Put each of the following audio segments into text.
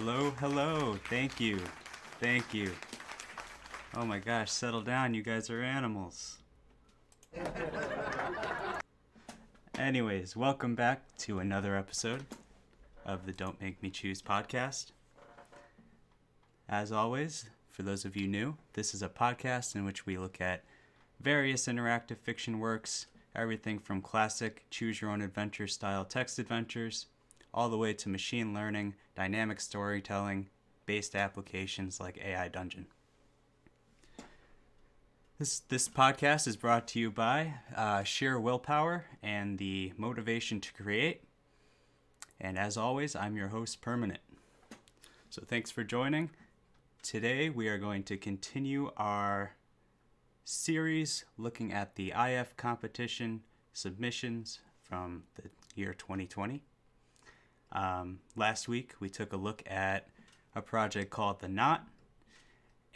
Hello, hello. Thank you. Thank you. Oh my gosh, settle down. You guys are animals. Anyways, welcome back to another episode of the Don't Make Me Choose podcast. As always, for those of you new, this is a podcast in which we look at various interactive fiction works, everything from classic choose-your-own-adventure style text adventures, all the way to machine learning, dynamic storytelling, based applications like AI Dungeon. This podcast is brought to you by sheer willpower and the motivation to create. And as always, I'm your host, Permanent. So thanks for joining. Today we are going to continue our series looking at the IF competition submissions from the year 2020. Last week we took a look at a project called The Knot,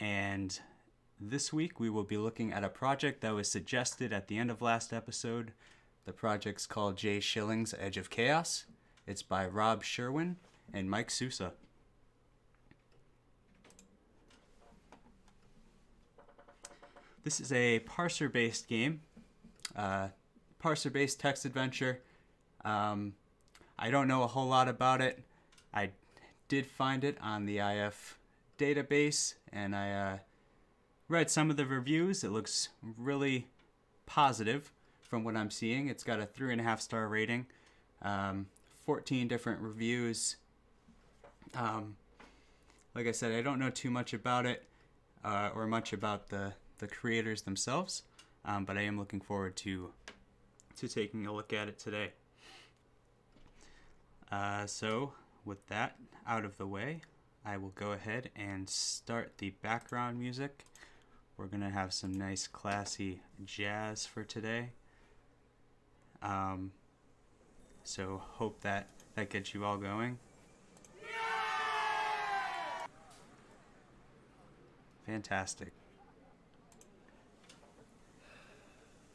and this week we will be looking at a project that was suggested at the end of last episode. The project's called Shillings Edge of Chaos. It's by Robb, Sherwin, and Mike Sousa. This is a parser-based game, parser-based text adventure. I don't know a whole lot about it. I did find it on the IF database, and I read some of the reviews. It looks really positive from what I'm seeing. It's got a 3.5 star rating, 14 different reviews. Like I said, I don't know too much about it or much about the creators themselves, but I am looking forward to taking a look at it today. So with that out of the way, I will go ahead and start the background music. We're going to have some nice classy jazz for today. So hope that gets you all going. Fantastic.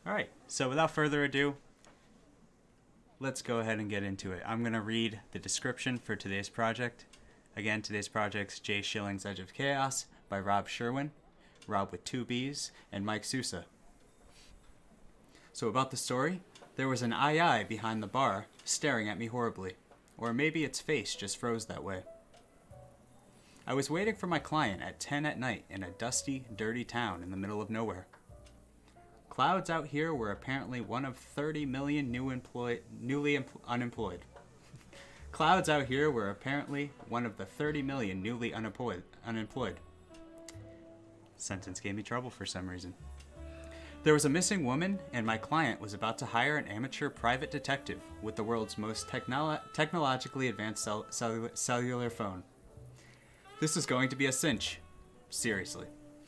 All right, so without further ado, let's go ahead and get into it. I'm going to read the description for today's project. Again, today's project's Shillings Edge of Chaos by Robb Sherwin, Robb with 2 B's, and Mike Sousa. So about the story, there was an eye behind the bar staring at me horribly. Or maybe its face just froze that way. I was waiting for my client at 10 at night in a dusty, dirty town in the middle of nowhere. Clouds out here were apparently one of 30 million newly unemployed. Clouds out here were apparently one of the 30 million newly unemployed. Sentence gave me trouble for some reason. There was a missing woman, and my client was about to hire an amateur private detective with the world's most technologically advanced cellular phone. This is going to be a cinch. Seriously.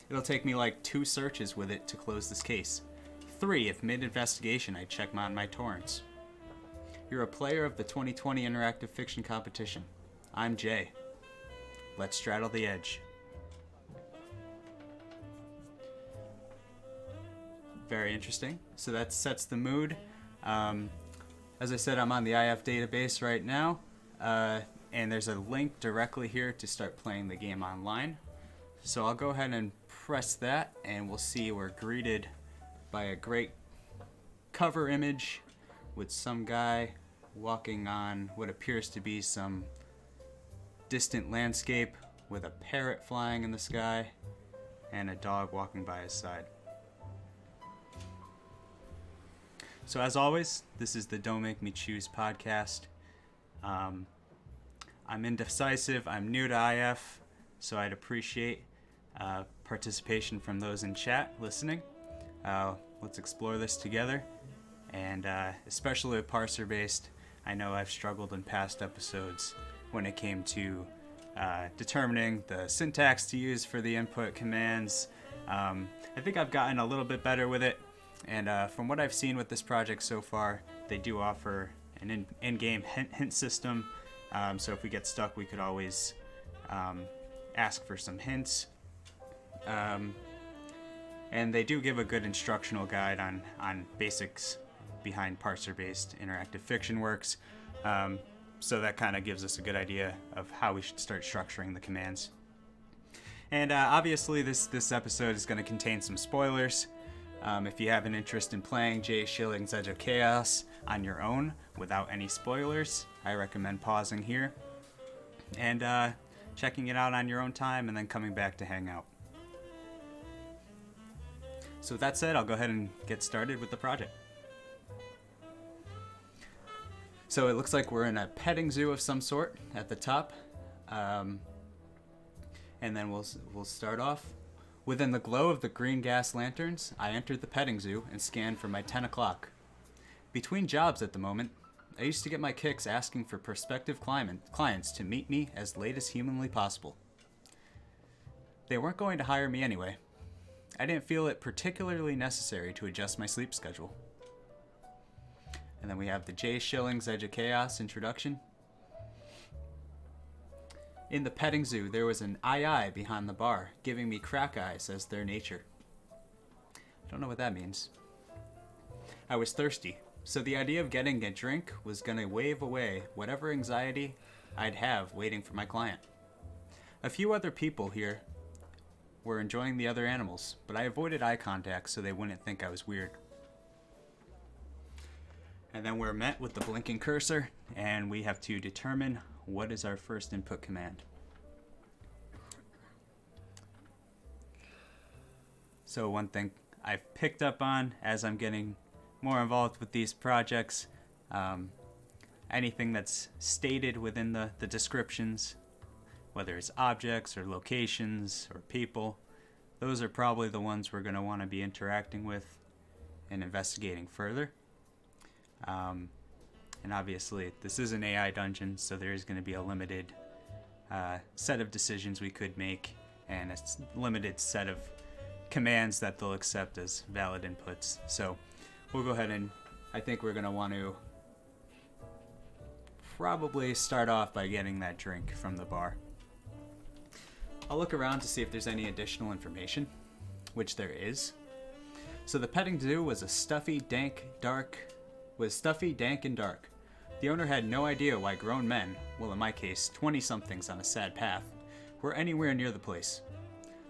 It'll take me like 2 searches with it to close this case. 3 if mid-investigation I check on my torrents. You're a player of the 2020 Interactive Fiction Competition. I'm Jay. Let's straddle the edge. Very interesting. So that sets the mood. As I said, I'm on the IF database right now, and there's a link directly here to start playing the game online. So I'll go ahead and press that, and we'll see we're greeted by a great cover image with some guy walking on what appears to be some distant landscape with a parrot flying in the sky and a dog walking by his side. So as always, this is the Don't Make Me Choose podcast. I'm indecisive. I'm new to IF, so I'd appreciate participation from those in chat listening. Let's explore this together, and especially with parser-based, I know I've struggled in past episodes when it came to determining the syntax to use for the input commands. I think I've gotten a little bit better with it, and from what I've seen with this project so far, they do offer an in-game hint system, so if we get stuck, we could always ask for some hints. And they do give a good instructional guide on basics behind parser-based interactive fiction works. So that kind of gives us a good idea of how we should start structuring the commands. And obviously this episode is going to contain some spoilers. If you have an interest in playing J. Shilling's Edge of Chaos on your own without any spoilers, I recommend pausing here and checking it out on your own time and then coming back to hang out. So with that said, I'll go ahead and get started with the project. So it looks like we're in a petting zoo of some sort at the top. And then we'll start off. Within the glow of the green gas lanterns, I entered the petting zoo and scanned for my 10 o'clock. Between jobs at the moment, I used to get my kicks asking for prospective clients to meet me as late as humanly possible. They weren't going to hire me anyway. I didn't feel it particularly necessary to adjust my sleep schedule. And then we have the J. Shilling's Edge of Chaos introduction. In the petting zoo, there was an aye behind the bar, giving me crack eyes as their nature. I don't know what that means. I was thirsty, so the idea of getting a drink was going to wave away whatever anxiety I'd have waiting for my client. A few other people here were enjoying the other animals, but I avoided eye contact so they wouldn't think I was weird. And then we're met with the blinking cursor, and we have to determine what is our first input command. So one thing I've picked up on as I'm getting more involved with these projects, anything that's stated within the descriptions, whether it's objects or locations or people, those are probably the ones we're going to want to be interacting with and investigating further. And obviously, this is an AI dungeon, so there's going to be a limited set of decisions we could make and a limited set of commands that they'll accept as valid inputs. So we'll go ahead and I think we're going to want to probably start off by getting that drink from the bar. I'll look around to see if there's any additional information, which there is. So the petting zoo was stuffy, dank, and dark. The owner had no idea why grown men, well in my case 20-somethings on a sad path, were anywhere near the place.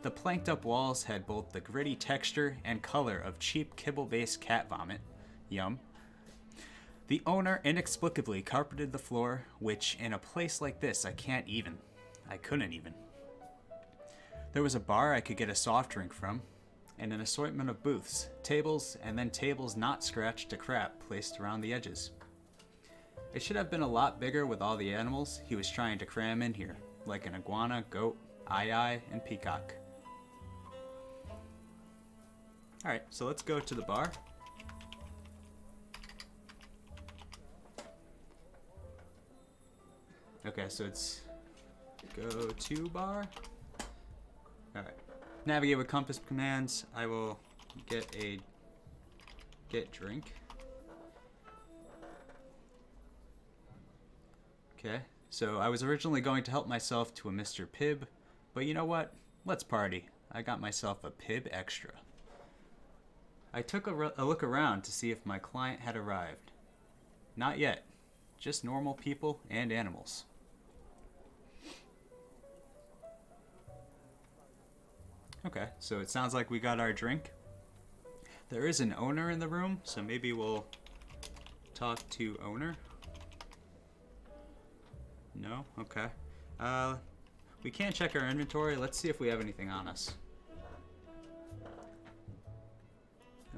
The planked up walls had both the gritty texture and color of cheap kibble-based cat vomit. Yum. The owner inexplicably carpeted the floor, which in a place like this I couldn't even. There was a bar I could get a soft drink from, and an assortment of booths, tables, and then tables not scratched to crap placed around the edges. It should have been a lot bigger with all the animals he was trying to cram in here, like an iguana, goat, aye, and peacock. Alright, so let's go to the bar. Okay, so it's go to bar. Alright. Navigate with compass commands. I will get drink. Okay, so I was originally going to help myself to a Mr. Pibb, but you know what? Let's party. I got myself a Pibb Extra. I took a look around to see if my client had arrived. Not yet. Just normal people and animals. Okay, so it sounds like we got our drink. There is an owner in the room, so maybe we'll talk to owner. No? Okay. We can't check our inventory. Let's see if we have anything on us.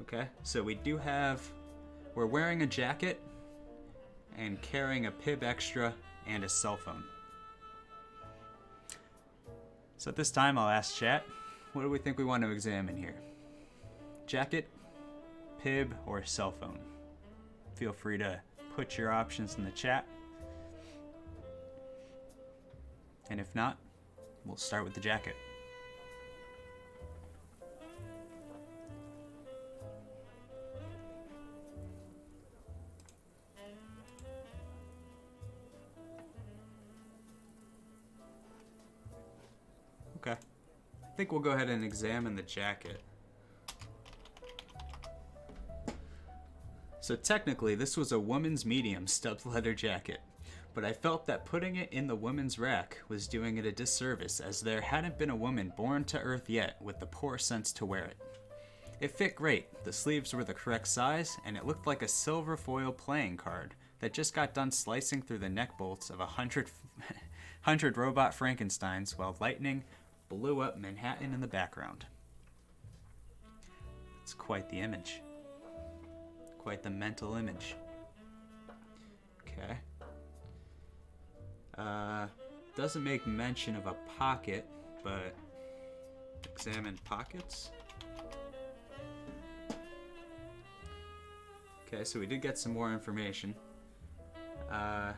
Okay, so we do have... We're wearing a jacket and carrying a Pibb Extra and a cell phone. So at this time, I'll ask chat, what do we think we want to examine here? Jacket, Pibb, or cell phone? Feel free to put your options in the chat. And if not, we'll start with the jacket. Okay. I think we'll go ahead and examine the jacket. So technically, this was a woman's medium stubbed leather jacket, but I felt that putting it in the women's rack was doing it a disservice, as there hadn't been a woman born to Earth yet with the poor sense to wear it. It fit great, the sleeves were the correct size, and it looked like a silver foil playing card that just got done slicing through the neck bolts of 100 robot Frankensteins while lightning blew up Manhattan in the background. It's quite the image. Quite the mental image. Okay. Doesn't make mention of a pocket, but examine pockets. Okay, so we did get some more information. So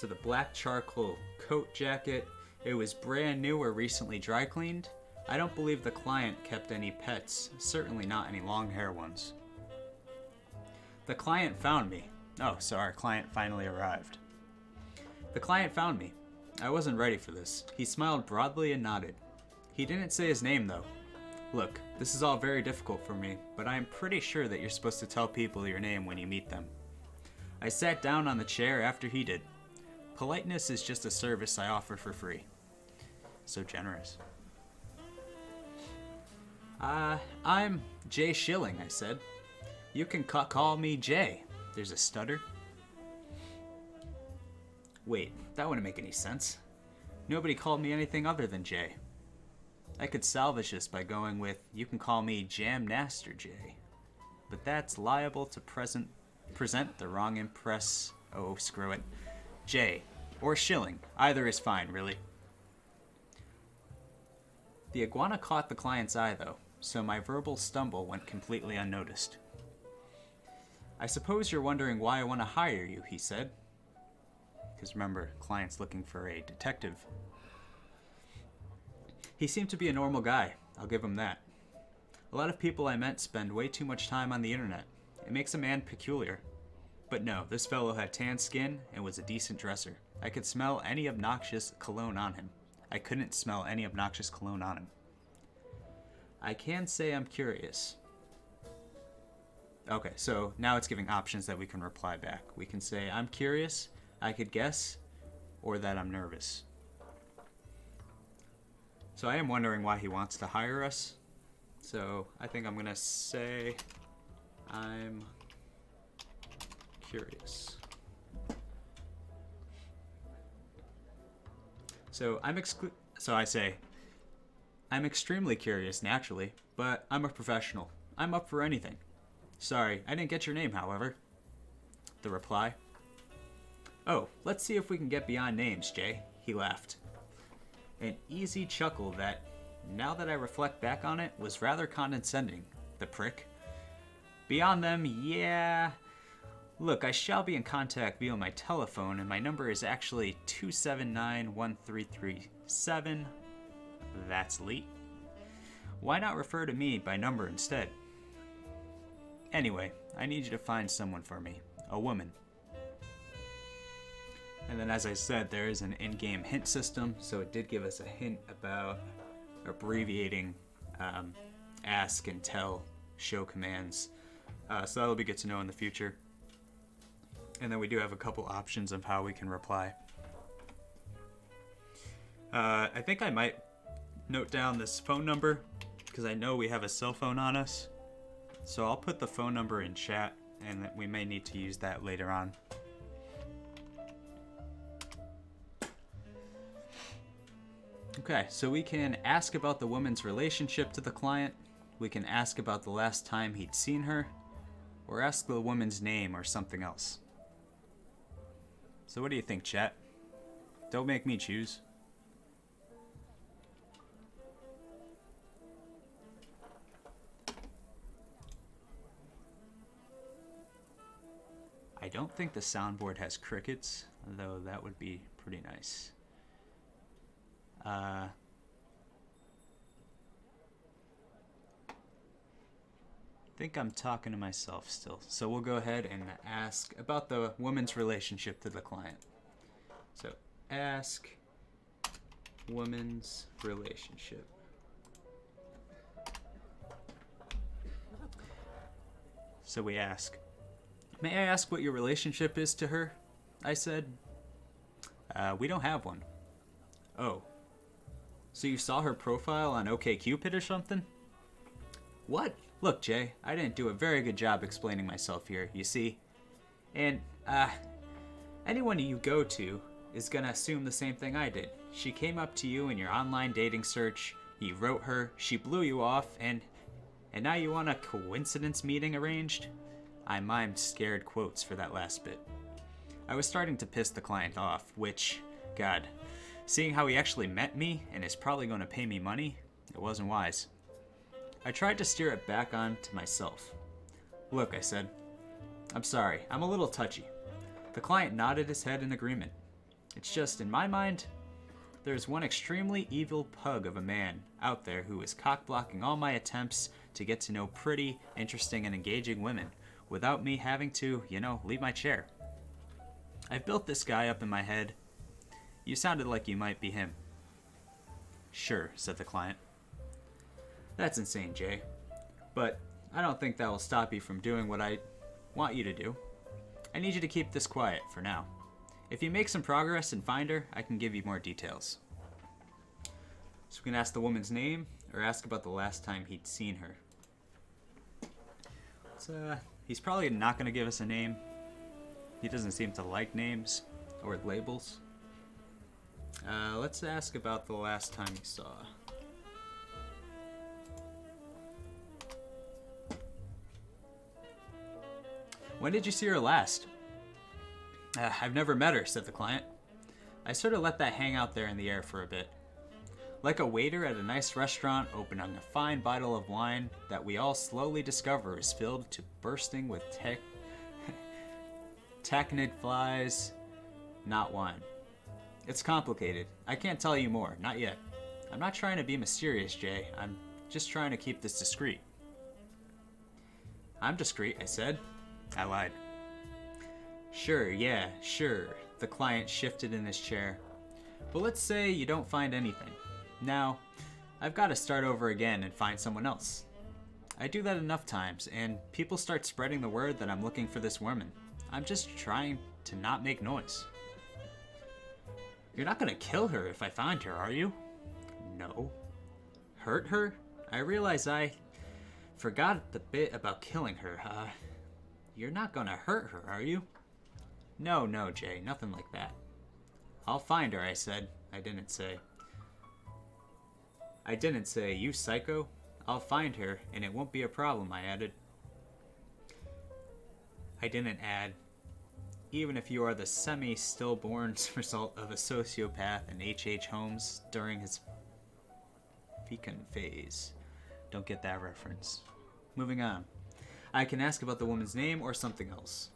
the black charcoal coat jacket, it was brand new or recently dry cleaned. I don't believe the client kept any pets, certainly not any long hair ones. The client found me. Oh, so our client finally arrived. The client found me. I wasn't ready for this. He smiled broadly and nodded. He didn't say his name though. Look, this is all very difficult for me, but I am pretty sure that you're supposed to tell people your name when you meet them. I sat down on the chair after he did. Politeness is just a service I offer for free. So generous. I'm Jay Schilling, I said. You can call me Jay. There's a stutter. Wait, that wouldn't make any sense. Nobody called me anything other than Jay. I could salvage this by going with, you can call me Jam Naster Jay. But that's liable to present the wrong impress. Oh, screw it. Jay, or Shilling. Either is fine, really. The iguana caught the client's eye, though, so my verbal stumble went completely unnoticed. I suppose you're wondering why I want to hire you, he said. Because remember, client's looking for a detective. He seemed to be a normal guy, I'll give him that. A lot of people I met spend way too much time on the internet. It makes a man peculiar. But no, this fellow had tan skin and was a decent dresser. I could smell any obnoxious cologne on him. I couldn't smell any obnoxious cologne on him. I can say I'm curious. Okay, so now it's giving options that we can reply back. We can say, I'm curious, I could guess, or that I'm nervous. So I am wondering why he wants to hire us. So I think I'm going to say, I'm curious. So I say, I'm extremely curious, naturally, but I'm a professional. I'm up for anything. Sorry, I didn't get your name, however. The reply. Oh, let's see if we can get beyond names, Jay. He laughed. An easy chuckle that, now that I reflect back on it, was rather condescending, the prick. Beyond them, yeah. Look, I shall be in contact via my telephone, and my number is actually 279-1337. That's late. Why not refer to me by number instead? Anyway, I need you to find someone for me. A woman. And then, as I said, there is an in-game hint system, so it did give us a hint about abbreviating ask and tell show commands. So that'll be good to know in the future. And then we do have a couple options of how we can reply. I think I might note down this phone number, because I know we have a cell phone on us. So I'll put the phone number in chat, and we may need to use that later on. Okay, so we can ask about the woman's relationship to the client, we can ask about the last time he'd seen her, or ask the woman's name or something else. So what do you think, chat? Don't make me choose. I don't think the soundboard has crickets, though that would be pretty nice. I think I'm talking to myself still. So we'll go ahead and ask about the woman's relationship to the client. So ask woman's relationship. So we ask, May I ask what your relationship is to her? I said. We don't have one. Oh. So you saw her profile on OkCupid or something? What? Look, Jay, I didn't do a very good job explaining myself here, you see. And, anyone you go to is gonna assume the same thing I did. She came up to you in your online dating search, you wrote her, she blew you off, and now you want a coincidence meeting arranged? I mimed scared quotes for that last bit. I was starting to piss the client off, which, God, seeing how he actually met me and is probably going to pay me money, it wasn't wise. I tried to steer it back on to myself. Look, I said, I'm sorry, I'm a little touchy. The client nodded his head in agreement. It's just, in my mind, there's one extremely evil pug of a man out there who is cock-blocking all my attempts to get to know pretty, interesting, and engaging women without me having to, leave my chair. I've built this guy up in my head. You sounded like you might be him. Sure, said the client. That's insane, Jay. But I don't think that will stop you from doing what I want you to do. I need you to keep this quiet for now. If you make some progress and find her, I can give you more details. So we can ask the woman's name or ask about the last time he'd seen her. He's probably not going to give us a name. He doesn't seem to like names or labels. Let's ask about the last time he saw. When did you see her last? I've never met her, said the client. I sort of let that hang out there in the air for a bit. Like a waiter at a nice restaurant opening a fine bottle of wine that we all slowly discover is filled to bursting with tachinid flies, not wine. It's complicated. I can't tell you more, not yet. I'm not trying to be mysterious, Jay. I'm just trying to keep this discreet. I'm discreet, I said. I lied. Sure, yeah, sure. The client shifted in his chair. But let's say you don't find anything. Now, I've got to start over again and find someone else. I do that enough times, and people start spreading the word that I'm looking for this woman. I'm just trying to not make noise. You're not gonna kill her if I find her, are you? No. Hurt her? I realize I forgot the bit about killing her. You're not gonna hurt her, are you? No, Jay, nothing like that. I'll find her, I said. I didn't say, you psycho. I'll find her, and it won't be a problem, I added. I didn't add, even if you are the semi-stillborn result of a sociopath in H.H. Holmes during his fecund phase. Don't get that reference. Moving on. I can ask about the woman's name or something else.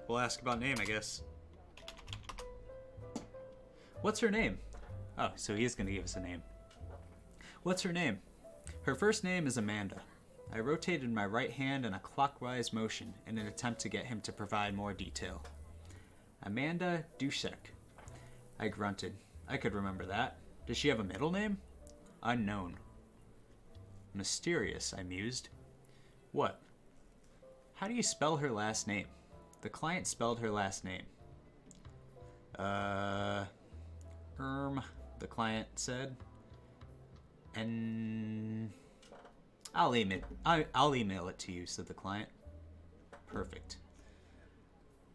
We'll ask about name, I guess. What's her name? Oh, so he is going to give us a name. What's her name? Her first name is Amanda. I rotated my right hand in a clockwise motion in an attempt to get him to provide more detail. Amanda Dushek. I grunted. I could remember that. Does she have a middle name? Unknown. Mysterious, I mused. What? How do you spell her last name? The client spelled her last name. The client said. And I'll email it to you, said the client. Perfect.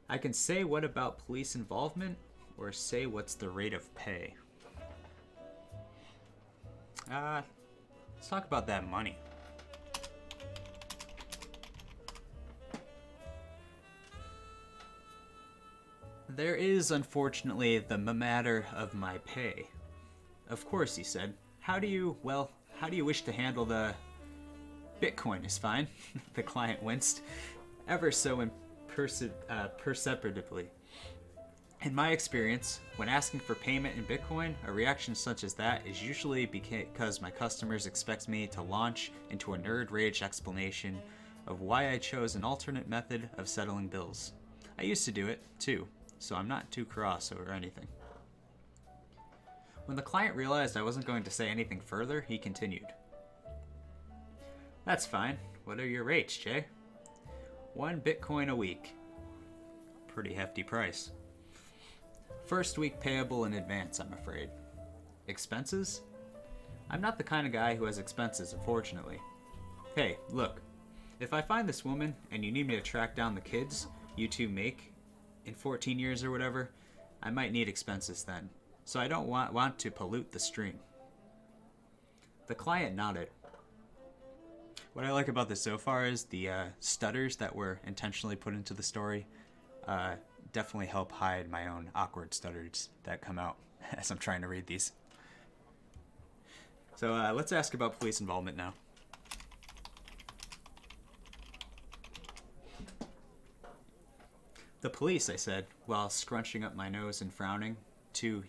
I can say what about police involvement, or say what's the rate of pay. Let's talk about that money. There is, unfortunately, the matter of my pay. Of course, he said. How do you wish to handle the... Bitcoin is fine. The client winced, ever so perceptibly. In my experience, when asking for payment in Bitcoin, a reaction such as that is usually because my customers expect me to launch into a nerd rage explanation of why I chose an alternate method of settling bills. I used to do it, too, so I'm not too cross or anything. When the client realized I wasn't going to say anything further, he continued. That's fine. What are your rates, Jay? 1 Bitcoin a week. Pretty hefty price. First week payable in advance, I'm afraid. Expenses? I'm not the kind of guy who has expenses, unfortunately. Hey, look. If I find this woman and you need me to track down the kids you two make in 14 years or whatever, I might need expenses then. So I don't want to pollute the stream. The client nodded. What I like about this so far is the stutters that were intentionally put into the story definitely help hide my own awkward stutters that come out as I'm trying to read these. So let's ask about police involvement now. The police, I said, while scrunching up my nose and frowning to,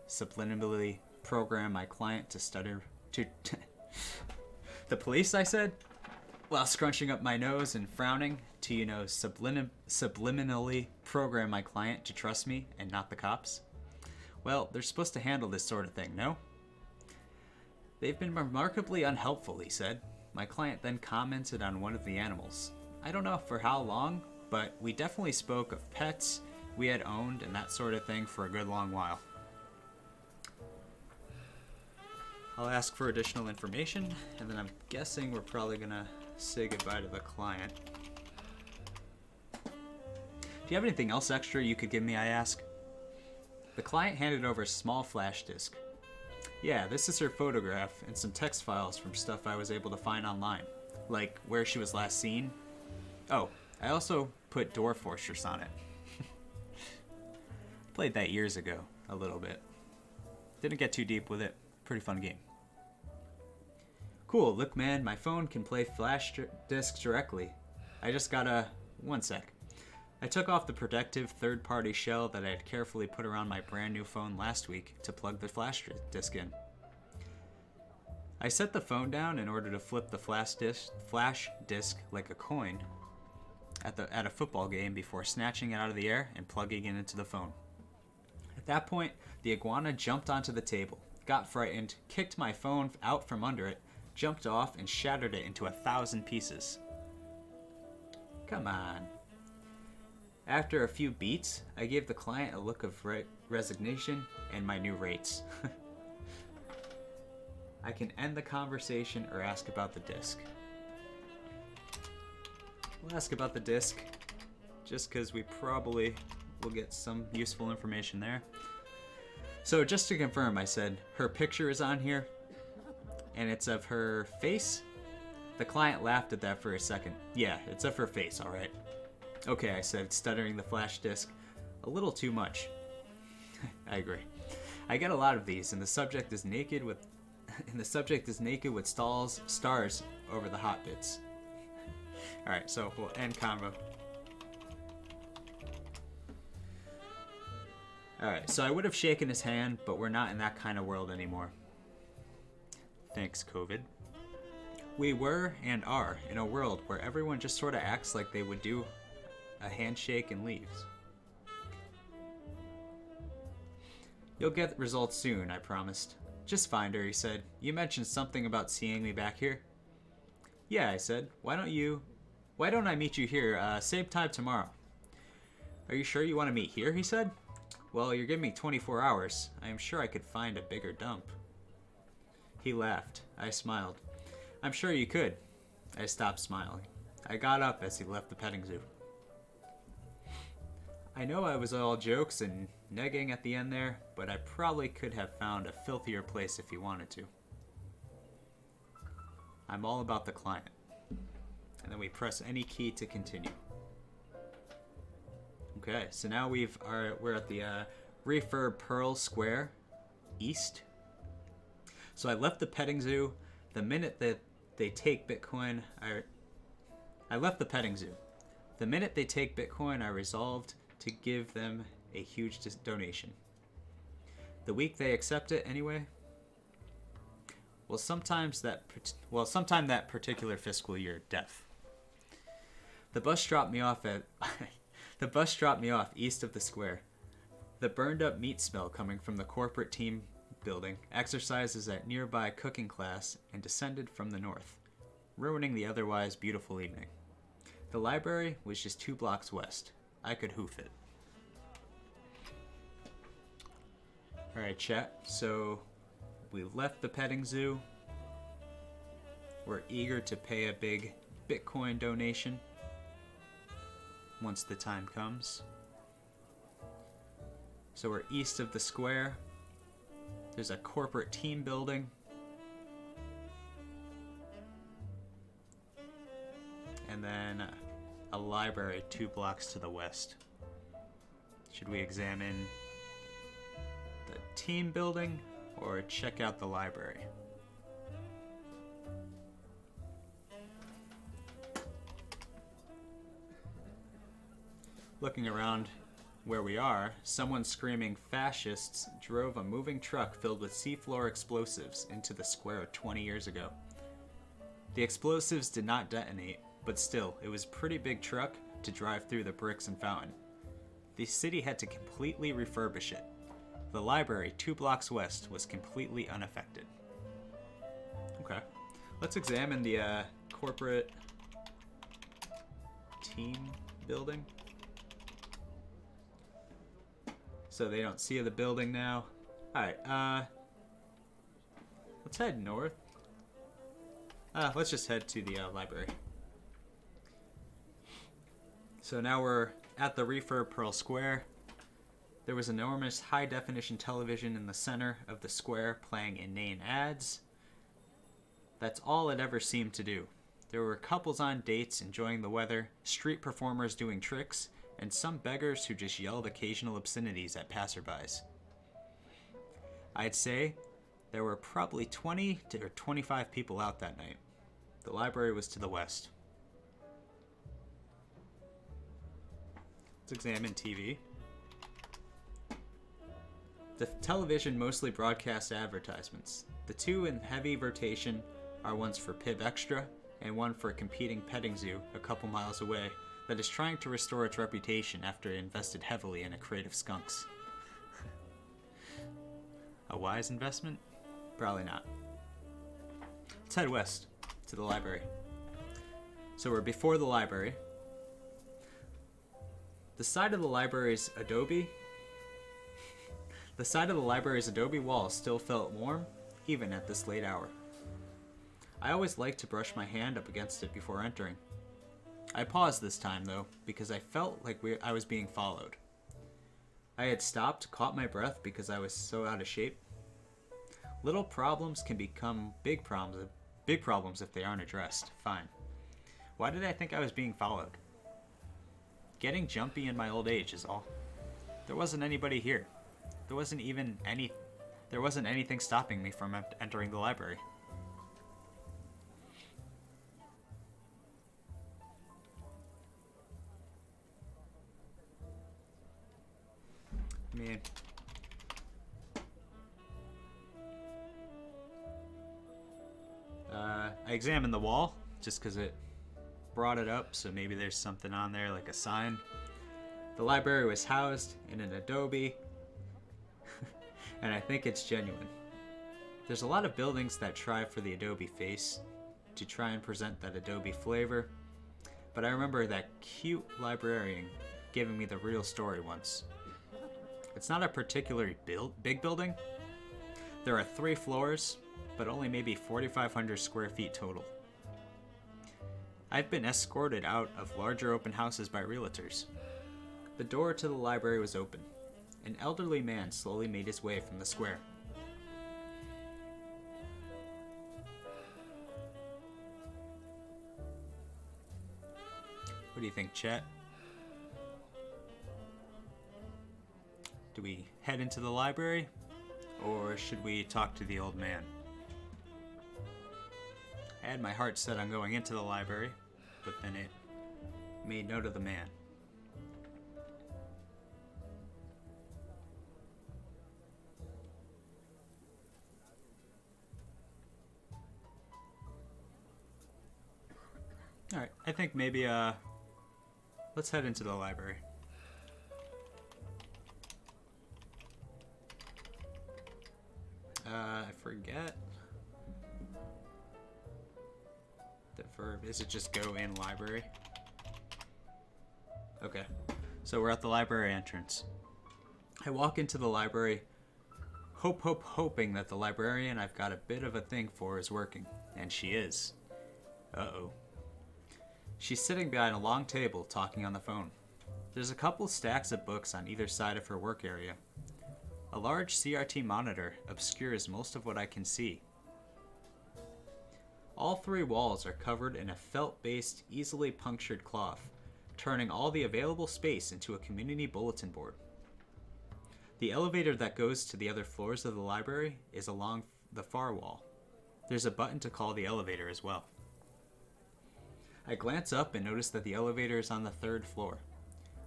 subliminally program my client to stutter. The police, I said, while scrunching up my nose and frowning to, subliminally program my client to trust me and not the cops. Well, they're supposed to handle this sort of thing, no? They've been remarkably unhelpful, he said. My client then commented on one of the animals. I don't know for how long, but we definitely spoke of pets we had owned and that sort of thing for a good long while. I'll ask for additional information, and then I'm guessing we're probably gonna say goodbye to the client. Do you have anything else extra you could give me, I ask? The client handed over a small flash disk. Yeah, this is her photograph and some text files from stuff I was able to find online, like where she was last seen. Oh, I also put door fortress on it. Played that years ago, a little bit. Didn't get too deep with it. Pretty fun game. Cool, look man, my phone can play flash discs directly. I just gotta... one sec. I took off the protective third-party shell that I had carefully put around my brand new phone last week to plug the flash disk in. I set the phone down in order to flip the flash disk like a coin at a football game before snatching it out of the air and plugging it into the phone. At that point, the iguana jumped onto the table, got frightened, kicked my phone out from under it, jumped off, and shattered it into 1,000 pieces. Come on. After a few beats, I gave the client a look of resignation and my new rates. I can end the conversation or ask about the disc. We'll ask about the disc, just because we probably will get some useful information there. So just to confirm, I said, her picture is on here, and it's of her face? The client laughed at that for a second. Yeah, it's of her face, alright. Okay, I said, stuttering the flash disk. A little too much. I agree. I get a lot of these, and the subject is naked with stars over the hot bits. Alright, so we'll end convo. Alright, so I would have shaken his hand, but we're not in that kind of world anymore. Thanks, COVID. We were and are in a world where everyone just sort of acts like they would do a handshake and leaves. You'll get results soon, I promised. Just find her, he said. You mentioned something about seeing me back here. Yeah, I said. Why don't I meet you here, same time tomorrow? Are you sure you want to meet here, he said. Well, you're giving me 24 hours. I am sure I could find a bigger dump. He laughed. I smiled. I'm sure you could. I stopped smiling. I got up as he left the petting zoo. I know I was all jokes and negging at the end there, but I probably could have found a filthier place if you wanted to. I'm all about the client. And then we press any key to continue. Okay, so now we're at the Refurb Pearl Square East. So I left the petting zoo the minute that they take Bitcoin. I left the petting zoo. The minute they take Bitcoin, I resolved to give them a huge donation. The week they accept it anyway. Well, sometime that particular fiscal year, death. The bus dropped me off east of the square. The burned up meat smell coming from the corporate team building, exercises at nearby cooking class, and descended from the north. ruining the otherwise beautiful evening. The library was just 2 blocks west. I could hoof it. Alright, chat. So, we left the petting zoo. We're eager to pay a big Bitcoin donation once the time comes. So we're east of the square. There's a corporate team building. And then a library 2 blocks to the west. Should we examine the team building or check out the library? Looking around where we are, someone screaming fascists drove a moving truck filled with seafloor explosives into the square 20 years ago. The explosives did not detonate, but still, it was a pretty big truck to drive through the bricks and fountain. The city had to completely refurbish it. The library 2 blocks west was completely unaffected. Okay, let's examine the corporate team building. So they don't see the building now. Alright, let's head north. Let's just head to the library. So now we're at the refurb Pearl Square. There was enormous high-definition television in the center of the square playing inane ads. That's all it ever seemed to do. There were couples on dates enjoying the weather, street performers doing tricks, and some beggars who just yelled occasional obscenities at passerbys. I'd say there were probably 20 to 25 people out that night. The library was to the west. Let's examine TV. The television mostly broadcasts advertisements. The 2 in heavy rotation are ones for Pib Extra and one for a competing petting zoo a couple miles away that is trying to restore its reputation after it invested heavily in a crate of skunks. A wise investment? Probably not. Let's head west to the library. So we're before the library. The side of the library's adobe wall still felt warm, even at this late hour. I always liked to brush my hand up against it before entering. I paused this time, though, because I felt like I was being followed. I had stopped, caught my breath because I was so out of shape. Little problems can become big problems if they aren't addressed. Fine. Why did I think I was being followed? Getting jumpy in my old age is all. There wasn't anybody here. There wasn't anything stopping me from entering the library. I examined the wall just because it brought it up, so maybe there's something on there like a sign. The library was housed in an adobe, and I think it's genuine. There's a lot of buildings that try for the adobe face to try and present that adobe flavor, but I remember that cute librarian giving me the real story once. It's not a particularly big building. There are 3 floors, but only maybe 4,500 square feet total. I've been escorted out of larger open houses by realtors. The door to the library was open. An elderly man slowly made his way from the square. What do you think, chat? Do we head into the library, or should we talk to the old man? I had my heart set on going into the library, but then it made note of the man. Alright, I think maybe, let's head into the library. I forget. The verb, is it just go in library? Okay, so we're at the library entrance. I walk into the library, hoping that the librarian I've got a bit of a thing for is working. And she is. Uh-oh. She's sitting behind a long table talking on the phone. There's a couple stacks of books on either side of her work area. A large CRT monitor obscures most of what I can see. All three walls are covered in a felt-based, easily punctured cloth, turning all the available space into a community bulletin board. The elevator that goes to the other floors of the library is along the far wall. There's a button to call the elevator as well. I glance up and notice that the elevator is on the 3rd floor.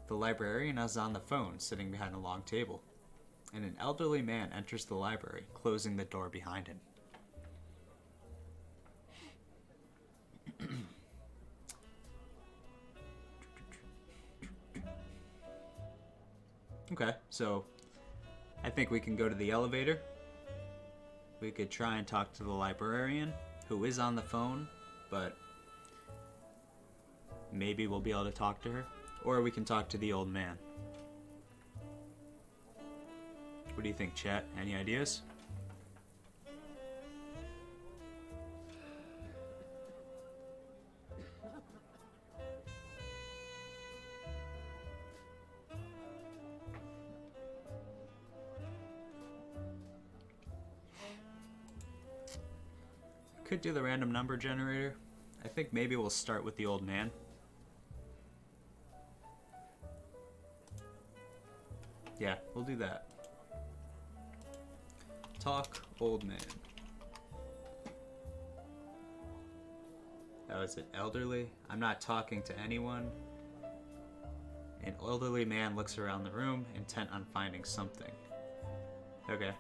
The librarian is on the phone, sitting behind a long table, and an elderly man enters the library, closing the door behind him. Okay, so I think we can go to the elevator. We could try and talk to the librarian, who is on the phone, but maybe we'll be able to talk to her. Or we can talk to the old man. What do you think, chat? Any ideas? Could do the random number generator. I think maybe we'll start with the old man. Yeah, we'll do that. Talk, old man. Oh, is it elderly? I'm not talking to anyone. An elderly man looks around the room, intent on finding something. Okay.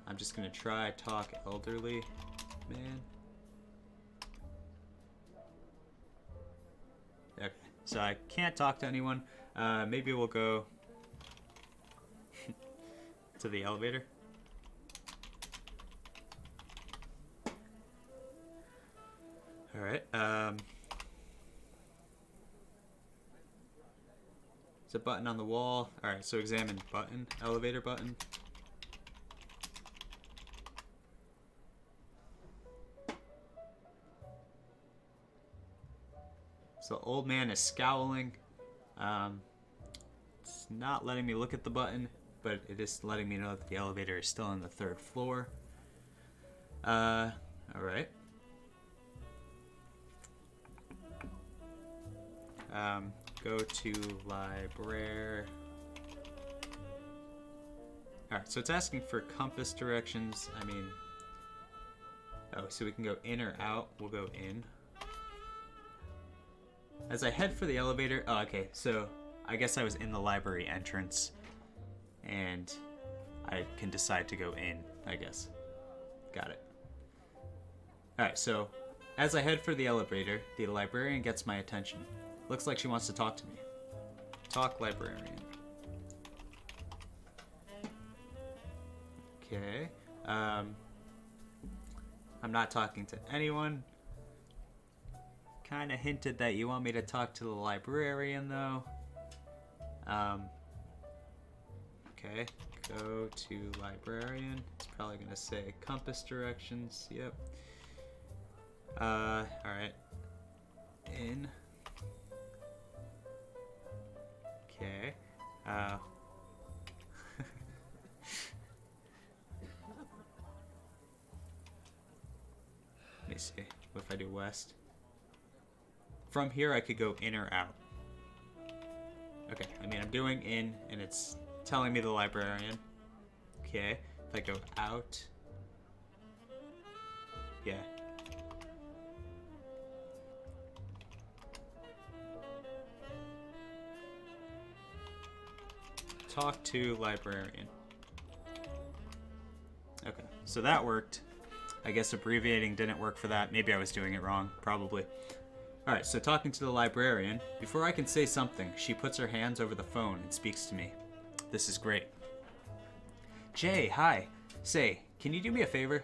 I'm just gonna try talk elderly man. Okay, so I can't talk to anyone. Maybe we'll go to the elevator. All right. There's a button on the wall. All right, so examine button, elevator button. So old man is scowling. It's not letting me look at the button, but it is letting me know that the elevator is still on the 3rd floor. All right. Go to library. All right, so it's asking for compass directions. I mean, oh, so we can go in or out. We'll go in. As I head for the elevator, oh, okay, so I guess I was in the library entrance, and I can decide to go in, I guess. Got it. Alright, so as I head for the elevator, the librarian gets my attention. Looks like she wants to talk to me. Talk, librarian. Okay. I'm not talking to anyone. Kind of hinted that you want me to talk to the librarian, though. Okay, go to librarian. It's probably gonna say compass directions. Yep. All right. In. Okay. Let me see. What if I do west? From here, I could go in or out. Okay, I mean, I'm doing in, and it's telling me the librarian. Okay, if I go out... Yeah. Talk to librarian. Okay, so that worked. I guess abbreviating didn't work for that. Maybe I was doing it wrong, probably. Alright, so talking to the librarian. Before I can say something, she puts her hands over the phone and speaks to me. This is great. Jay, hi. Say, can you do me a favor?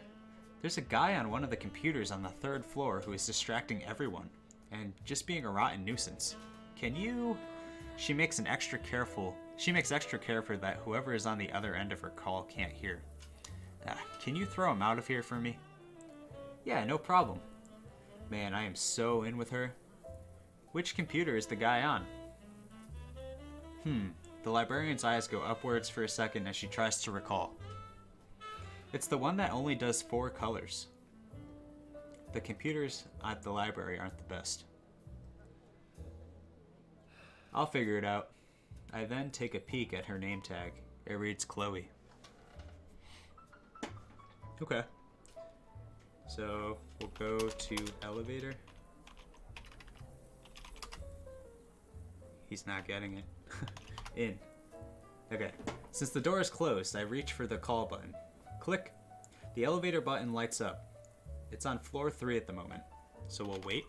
There's a guy on one of the computers on the 3rd floor who is distracting everyone and just being a rotten nuisance. Can you... She makes extra careful that whoever is on the other end of her call can't hear. Can you throw him out of here for me? Yeah, no problem. Man, I am so in with her. Which computer is the guy on? The librarian's eyes go upwards for a second as she tries to recall. It's the one that only does 4 colors. The computers at the library aren't the best. I'll figure it out. I then take a peek at her name tag. It reads Chloe. Okay. So we'll go to elevator. He's not getting it. In. Okay. Since the door is closed, I reach for the call button. Click. The elevator button lights up. It's on floor 3 at the moment, so we'll wait.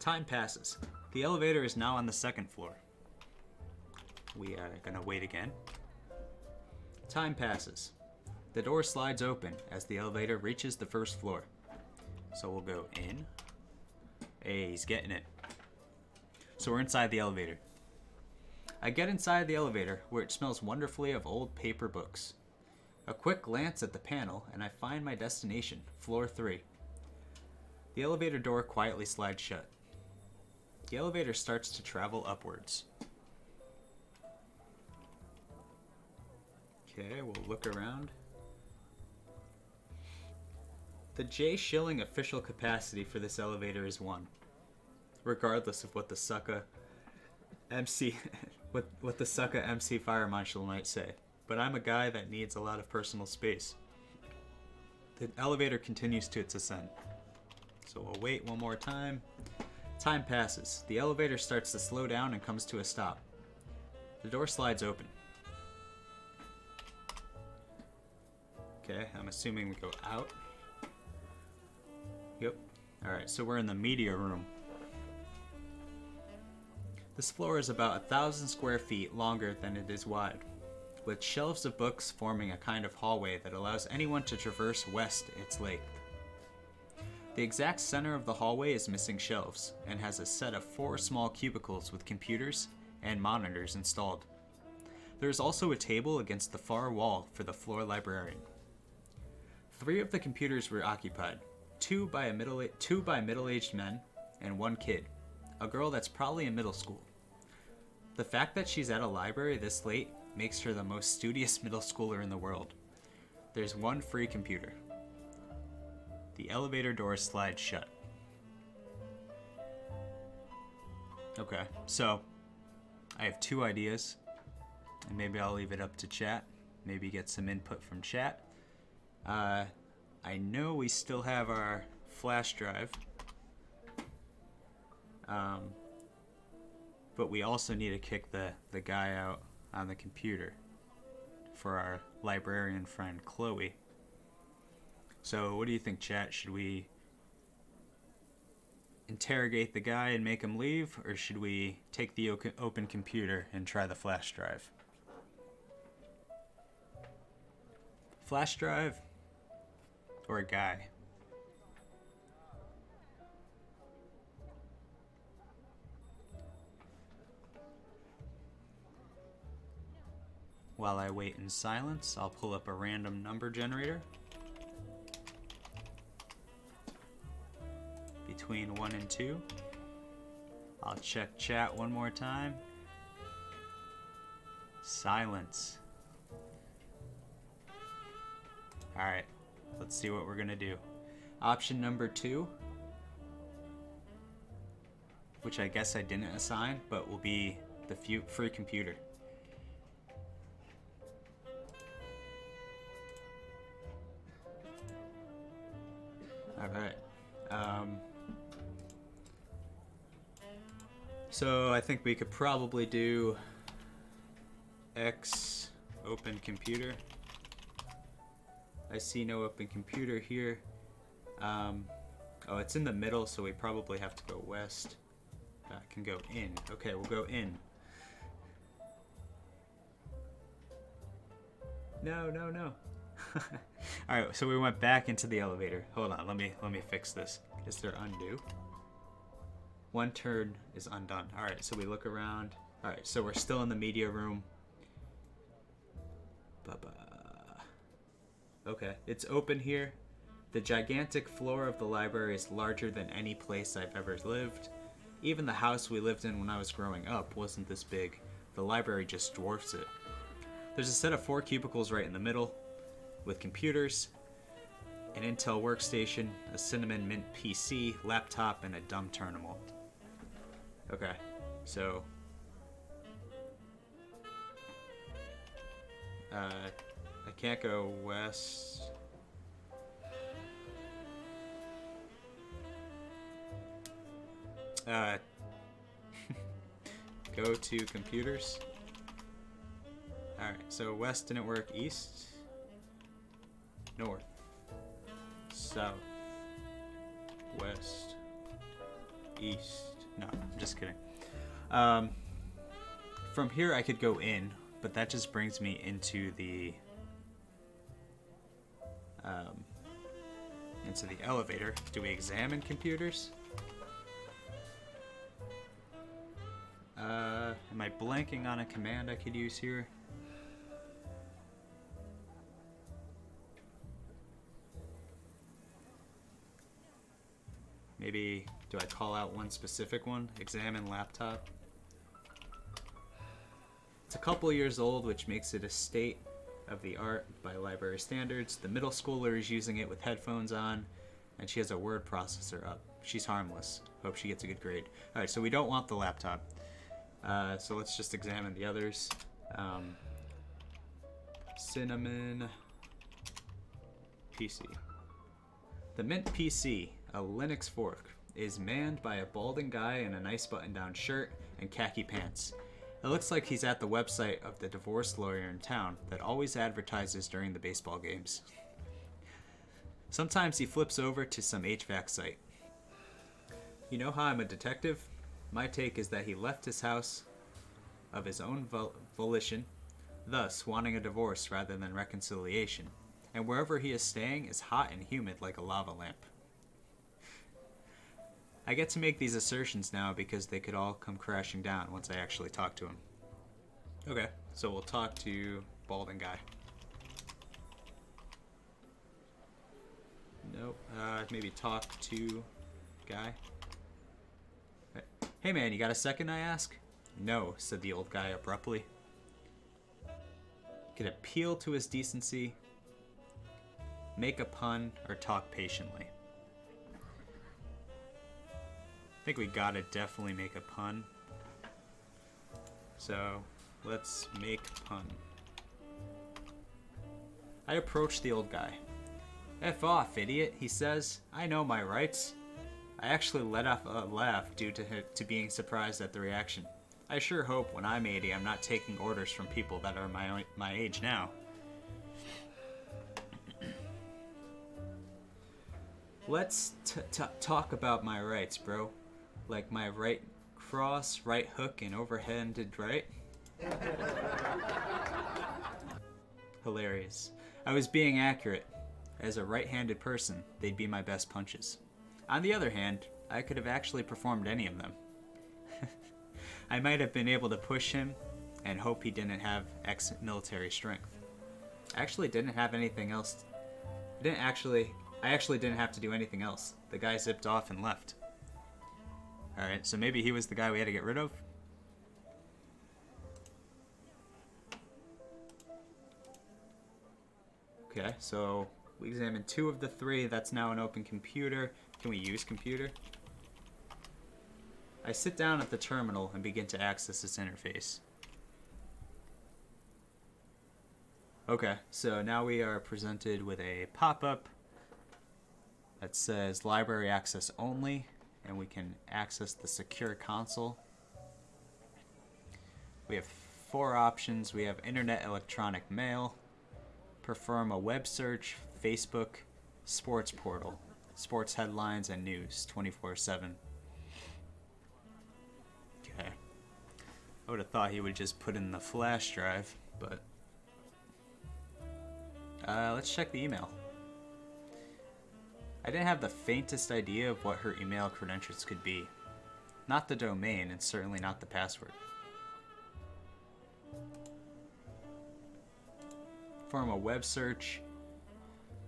Time passes. The elevator is now on the 2nd floor. We are gonna wait again. Time passes. The door slides open as the elevator reaches the 1st floor. So we'll go in. Hey, he's getting it. So we're inside the elevator. I get inside the elevator where it smells wonderfully of old paper books. A quick glance at the panel and I find my destination, floor 3. The elevator door quietly slides shut. The elevator starts to travel upwards. Okay, we'll look around. The J. Schilling official capacity for this elevator is 1, regardless of what the Succa MC what the Succa MC Fire Marshal might say. But I'm a guy that needs a lot of personal space. The elevator continues to its ascent. So we'll wait one more time. Time passes. The elevator starts to slow down and comes to a stop. The door slides open. Okay, I'm assuming we go out. Yep. Alright, so we're in the media room. This floor is about 1,000 square feet longer than it is wide, with shelves of books forming a kind of hallway that allows anyone to traverse west its length. The exact center of the hallway is missing shelves and has a set of 4 small cubicles with computers and monitors installed. There is also a table against the far wall for the floor librarian. 3 of the computers were occupied, 2 by middle-aged men and 1 kid, a girl that's probably in middle school. The fact that she's at a library this late makes her the most studious middle schooler in the world. There's 1 free computer. The elevator door slides shut. Okay, so I have 2 ideas, and maybe I'll leave it up to chat. Maybe get some input from chat. I know we still have our flash drive, but we also need to kick the guy out on the computer for our librarian friend Chloe. So what do you think, chat? Should we interrogate the guy and make him leave, or should we take the open computer and try the flash drive? Flash drive or a guy? While I wait in silence, I'll pull up a random number generator. Between 1 and 2. I'll check chat one more time. Silence. Alright, let's see what we're gonna do. Option number 2, which I guess I didn't assign, but will be the free computer. Alright. So I think we could probably do X open computer. I see no open computer here. Oh, it's in the middle, so we probably have to go west. I can go in. Okay, we'll go in. No, no, no. All right, so we went back into the elevator. Hold on, let me fix this. Is there undo? One turn is undone. All right, so we look around. All right, so we're still in the media room. Okay, it's open here. The gigantic floor of the library is larger than any place I've ever lived. Even the house we lived in when I was growing up wasn't this big. The library just dwarfs it. There's a set of 4 cubicles right in the middle, with computers, an Intel workstation, a Cinnamon Mint PC, laptop, and a dumb terminal. Okay, so... I can't go west. Go to computers. Alright, so west didn't work. East. North. South. West. East. No, I'm just kidding. From here I could go in, but that just brings me into the elevator. Do we examine computers? Am I blanking on a command I could use here? Maybe, do I call out one specific one? Examine laptop. It's a couple years old, which makes it a state of the art by library standards. The middle schooler is using it with headphones on, and she has a word processor up. She's harmless. Hope she gets a good grade. Alright, so we don't want the laptop. So let's just examine the others. Cinnamon PC. The Mint PC, a Linux fork, is manned by a balding guy in a nice button-down shirt and khaki pants. It looks like he's at the website of the divorce lawyer in town that always advertises during the baseball games. Sometimes he flips over to some HVAC site. You know how I'm a detective? My take is that he left his house of his own volition, thus wanting a divorce rather than reconciliation. And wherever he is staying is hot and humid like a lava lamp. I get to make these assertions now because they could all come crashing down once I actually talk to him. Okay, so we'll talk to balding guy. Nope, maybe talk to guy. Hey man, you got a second, I ask? No, said the old guy abruptly. Could appeal to his decency, make a pun, or talk patiently. I think we gotta definitely make a pun. So, let's make pun. I approach the old guy. F off, idiot, he says. I know my rights. I actually let off a laugh due to being surprised at the reaction. I sure hope when I'm 80 I'm not taking orders from people that are my age now. Let's talk about my rights, bro. Like my right cross, right hook, and overhanded right. Hilarious. I was being accurate. As a right-handed person, they'd be my best punches. On the other hand, I could have actually performed any of them. I might have been able to push him and hope he didn't have ex-military strength. I actually didn't have anything else. I actually didn't have to do anything else. The guy zipped off and left. Alright, so maybe he was the guy we had to get rid of? Okay, so we examined 2 of the 3. That's now an open computer. Can we use computer? I sit down at the terminal and begin to access this interface. Okay, so now we are presented with a pop-up that says library access only, and we can access the secure console. We have 4 options. We have internet electronic mail, perform a web search, Facebook, sports portal, sports headlines, and news 24/7. Okay. I would have thought he would just put in the flash drive, but... Let's check the email. I didn't have the faintest idea of what her email credentials could be. Not the domain, and certainly not the password. Perform a web search.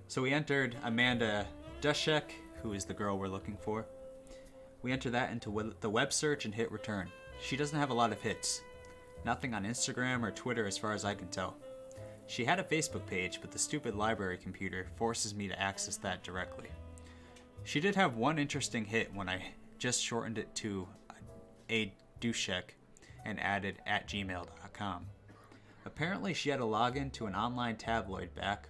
So we entered Amanda Dushek, who is the girl we're looking for. We enter that into the web search and hit return. She doesn't have a lot of hits. Nothing on Instagram or Twitter as far as I can tell. She had a Facebook page, but the stupid library computer forces me to access that directly. She did have one interesting hit when I just shortened it to a Dushek and added @gmail.com. Apparently she had a login to an online tabloid back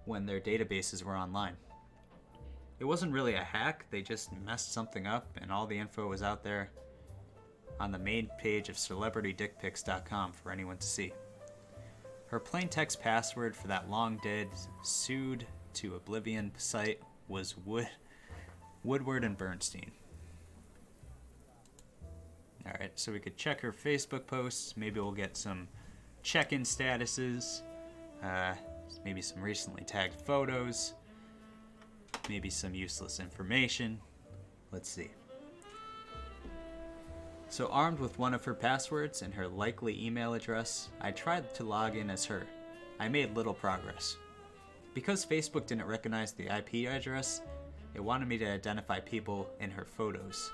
when their databases were online. It wasn't really a hack, they just messed something up and all the info was out there on the main page of celebritydickpics.com for anyone to see. Her plain text password for that long dead sued to oblivion site was Woodward and Bernstein. Alright, so we could check her Facebook posts. Maybe we'll get some check-in statuses. Maybe some recently tagged photos. Maybe some useless information. Let's see. So armed with one of her passwords and her likely email address, I tried to log in as her. I made little progress. Because Facebook didn't recognize the IP address, it wanted me to identify people in her photos.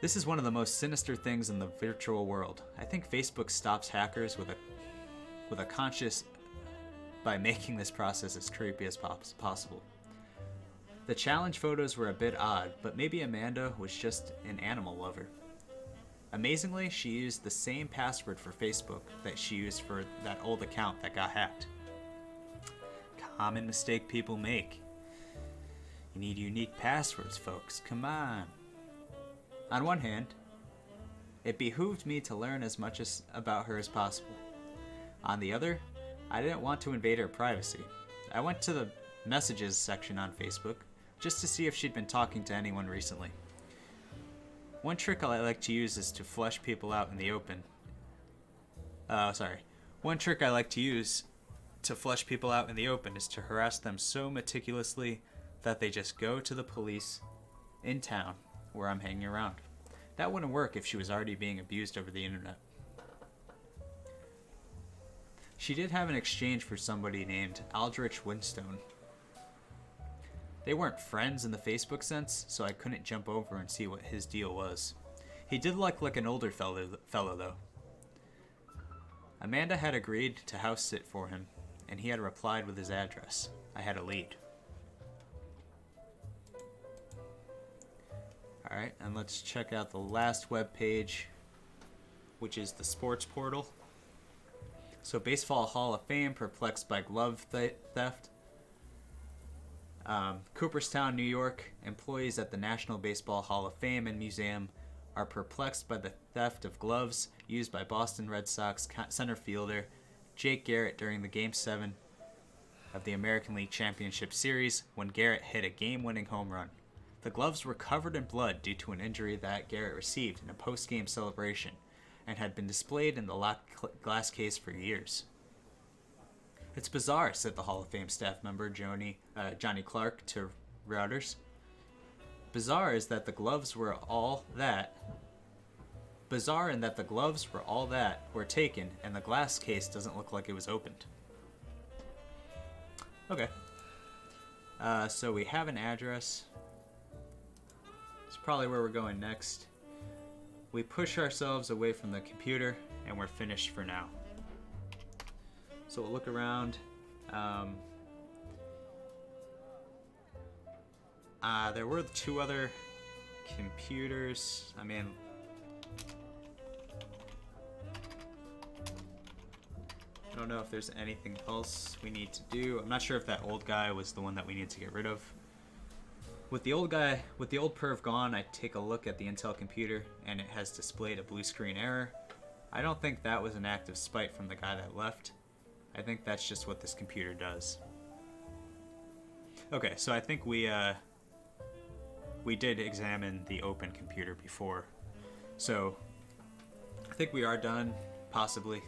This is one of the most sinister things in the virtual world. I think Facebook stops hackers with a conscious by making this process as creepy as possible. The challenge photos were a bit odd, but maybe Amanda was just an animal lover. Amazingly, she used the same password for Facebook that she used for that old account that got hacked. Common mistake people make. You need unique passwords, folks. Come on. On one hand, it behooved me to learn as much about her as possible. On the other, I didn't want to invade her privacy. I went to the messages section on Facebook just to see if she'd been talking to anyone recently. One trick I like to use is to flush people out in the open. One trick I like to use to flush people out in the open is to harass them so meticulously that they just go to the police in town where I'm hanging around. That wouldn't work if she was already being abused over the internet. She did have an exchange for somebody named Aldrich Winstone. They weren't friends in the Facebook sense, so I couldn't jump over and see what his deal was. He did look like an older fellow though. Amanda had agreed to house sit for him, and he had replied with his address. I had a lead. Alright, and let's check out the last web page, which is the sports portal. So, Baseball Hall of Fame perplexed by glove theft. Cooperstown, New York. Employees at the National Baseball Hall of Fame and Museum are perplexed by the theft of gloves used by Boston Red Sox center fielder Jake Garrett during the Game 7 of the American League Championship Series when Garrett hit a game-winning home run. The gloves were covered in blood due to an injury that Garrett received in a post-game celebration and had been displayed in the locked glass case for years. It's bizarre, said the Hall of Fame staff member Johnny Clark to Reuters. Bizarre in that the gloves were all that were taken and the glass case doesn't look like it was opened. Okay. So we have an address. It's probably where we're going next. We push ourselves away from the computer and we're finished for now. So we'll look around. There were 2 other computers. I mean, I don't know if there's anything else we need to do. I'm not sure if that old guy was the one that we need to get rid of. With the old perv gone, I take a look at the Intel computer and it has displayed a blue screen error. I don't think that was an act of spite from the guy that left. I think that's just what this computer does. Okay, so I think we did examine the open computer before. So I think we are done, possibly.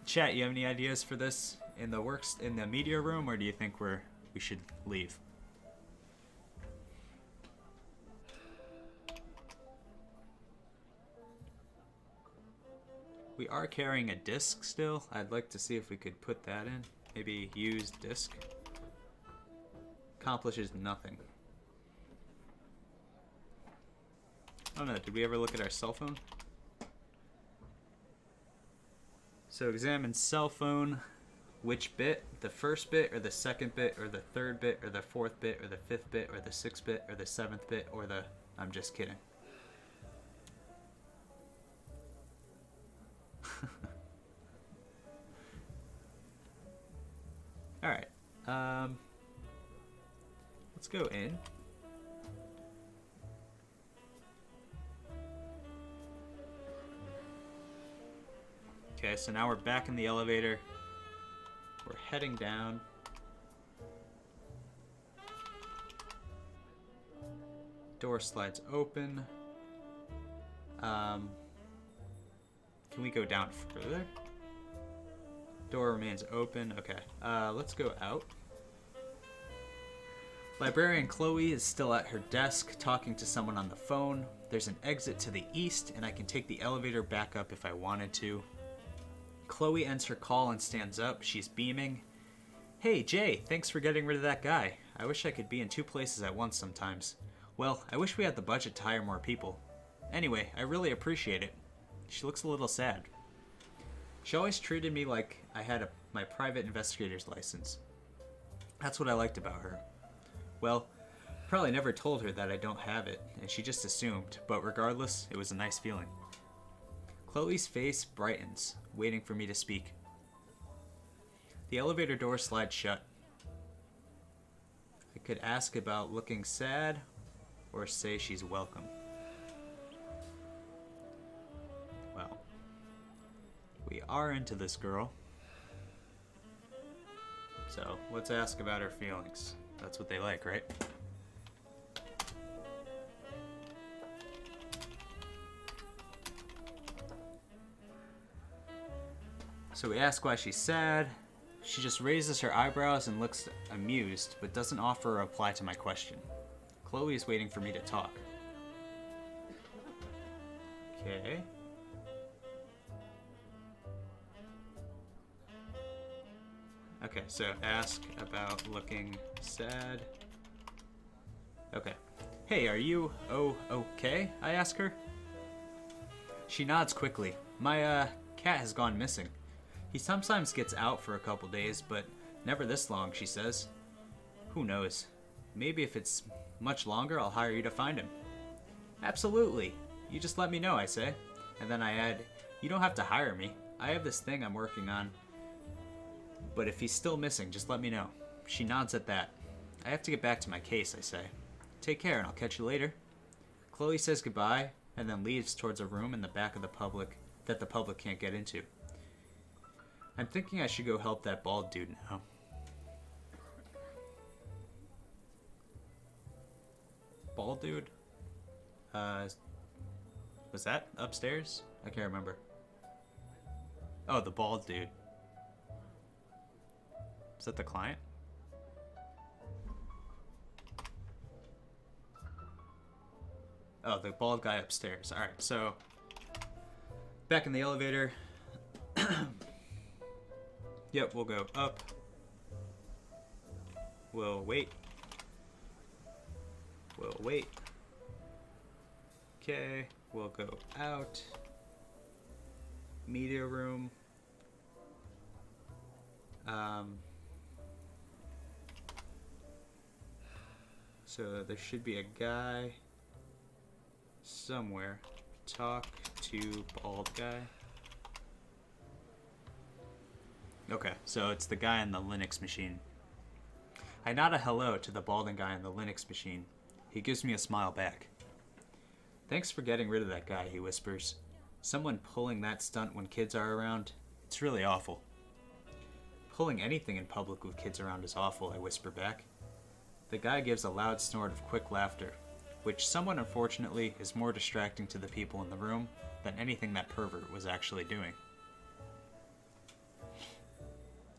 Chat, you have any ideas for this? in the media room, or do you think we should leave? We are carrying a disc still. I'd like to see if we could put that in. Maybe use disc. Accomplishes nothing. I don't know, did we ever look at our cell phone? So examine cell phone. Which bit? The first bit, or the second bit, or the third bit, or the fourth bit, or the fifth bit, or the sixth bit, or the seventh bit, or the... I'm just kidding. Alright. Let's go in. Okay, so now we're back in the elevator. We're heading down. Door slides open. Can we go down further? Door remains open. Okay, let's go out. Librarian Chloe is still at her desk talking to someone on the phone. There's an exit to the east, and I can take the elevator back up if I wanted to. Chloe ends her call and stands up. She's beaming. Hey, Jay, thanks for getting rid of that guy. I wish I could be in 2 places at once sometimes. Well, I wish we had the budget to hire more people. Anyway, I really appreciate it. She looks a little sad. She always treated me like I had my private investigator's license. That's what I liked about her. Well, probably never told her that I don't have it, and she just assumed, but regardless, it was a nice feeling. Chloe's face brightens, waiting for me to speak. The elevator door slides shut. I could ask about looking sad, or say she's welcome. Well, we are into this girl. So, let's ask about her feelings. That's what they like, right? So we ask why she's sad. She just raises her eyebrows and looks amused, but doesn't offer a reply to my question. Chloe is waiting for me to talk. Okay. Okay, so ask about looking sad. Okay. Hey, are you okay? I ask her. She nods quickly. My cat has gone missing. He sometimes gets out for a couple days, but never this long, she says. Who knows? Maybe if it's much longer, I'll hire you to find him. Absolutely. You just let me know, I say. And then I add, you don't have to hire me. I have this thing I'm working on. But if he's still missing, just let me know. She nods at that. I have to get back to my case, I say. Take care, and I'll catch you later. Chloe says goodbye, and then leaves towards a room in the back of the public that the public can't get into. I'm thinking I should go help that bald dude now. Bald dude? Was that upstairs? I can't remember. Oh, the bald dude. Is that the client? Oh, the bald guy upstairs. Alright, so back in the elevator. Yep, we'll go up. We'll wait. We'll wait. Okay, we'll go out. Media room. So there should be a guy somewhere. Talk to bald guy. Okay, so it's the guy in the Linux machine. I nod a hello to the balding guy in the Linux machine. He gives me a smile back. Thanks for getting rid of that guy, he whispers. Someone pulling that stunt when kids are around, it's really awful. Pulling anything in public with kids around is awful, I whisper back. The guy gives a loud snort of quick laughter, which somewhat unfortunately is more distracting to the people in the room than anything that pervert was actually doing.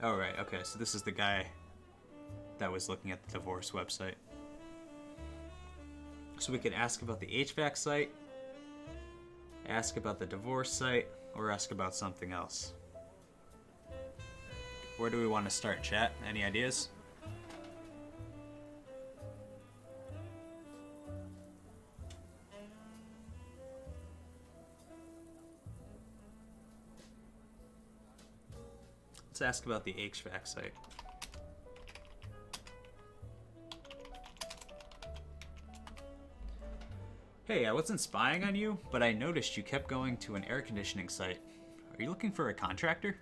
Oh, right. Okay, so this is the guy that was looking at the divorce website. So we could ask about the HVAC site, ask about the divorce site, or ask about something else. Where do we want to start, chat? Any ideas? Let's ask about the HVAC site. Hey, I wasn't spying on you, but I noticed you kept going to an air conditioning site. Are you looking for a contractor?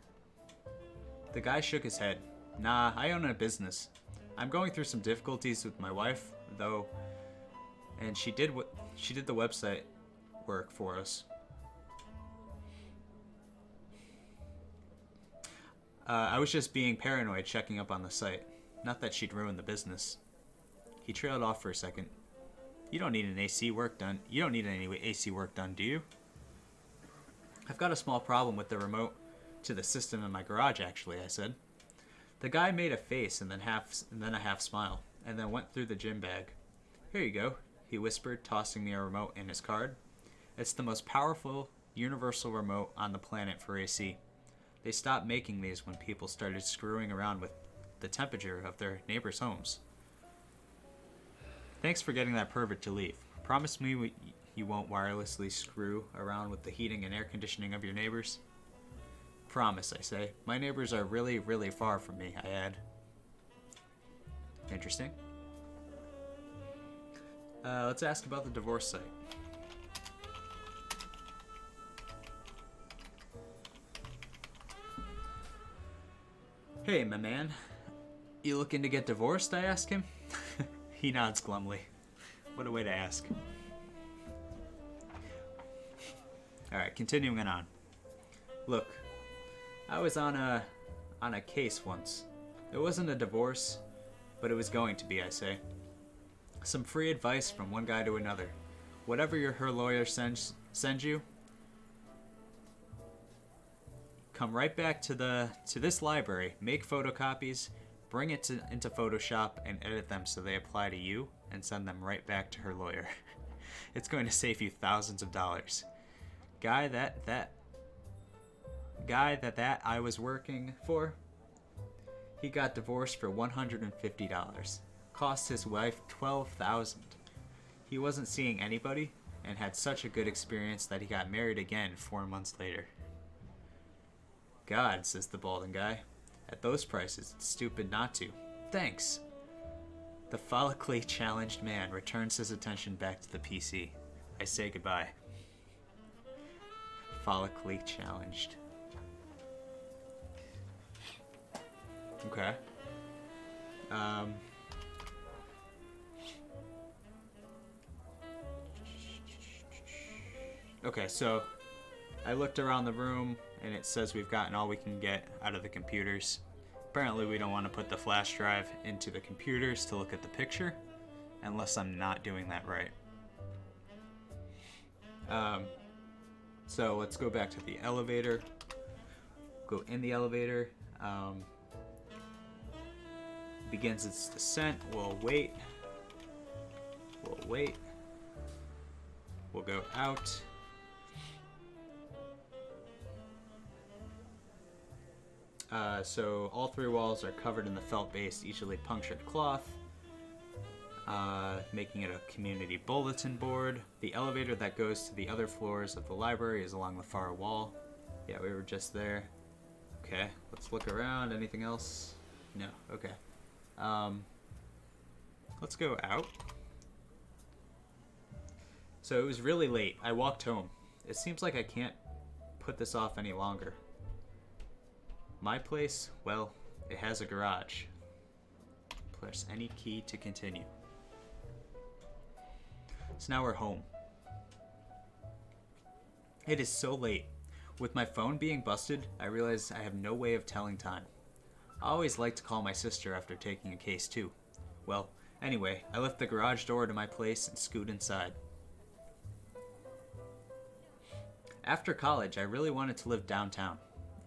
The guy shook his head. Nah, I own a business. I'm going through some difficulties with my wife, though, and she did the website work for us. I was just being paranoid checking up on the site. Not that she'd ruin the business. He trailed off for a second. You don't need any AC work done, do you? I've got a small problem with the remote to the system in my garage, actually, I said. The guy made a face and then a half smile, and then went through the gym bag. Here you go, he whispered, tossing me a remote and his card. It's the most powerful universal remote on the planet for AC. They stopped making these when people started screwing around with the temperature of their neighbors' homes. Thanks for getting that pervert to leave. Promise me you won't wirelessly screw around with the heating and air conditioning of your neighbors? Promise, I say. My neighbors are really, really far from me, I add. Interesting. Let's ask about the divorce site. Hey, my man. You looking to get divorced, I ask him. He nods glumly. What a way to ask. Alright, continuing on. Look, I was on a case once. It wasn't a divorce, but it was going to be, I say. Some free advice from one guy to another. Whatever her lawyer sends you, come right back to this library, make photocopies, bring it into Photoshop, and edit them so they apply to you, and send them right back to her lawyer. It's going to save you thousands of dollars. Guy that I was working for, he got divorced for $150. Cost his wife $12,000. He wasn't seeing anybody and had such a good experience that he got married again 4 months later. God, says the balding guy. At those prices, it's stupid not to. Thanks. The follically challenged man returns his attention back to the PC. I say goodbye. Follically challenged. Okay. Okay, so I looked around the room and it says we've gotten all we can get out of the computers. Apparently we don't want to put the flash drive into the computers to look at the picture, unless I'm not doing that right. So let's go back to the elevator. Go in the elevator. Begins its descent. We'll wait. We'll go out. So all 3 walls are covered in the felt-based, easily punctured cloth, making it a community bulletin board. The elevator that goes to the other floors of the library is along the far wall. Yeah, we were just there. Okay, let's look around. Anything else? No. Okay. Let's go out. So it was really late. I walked home. It seems like I can't put this off any longer. My place, well, it has a garage. Press any key to continue. So now we're home. It is so late. With my phone being busted, I realize I have no way of telling time. I always like to call my sister after taking a case too. Well, anyway, I left the garage door to my place and scoot inside. After college, I really wanted to live downtown.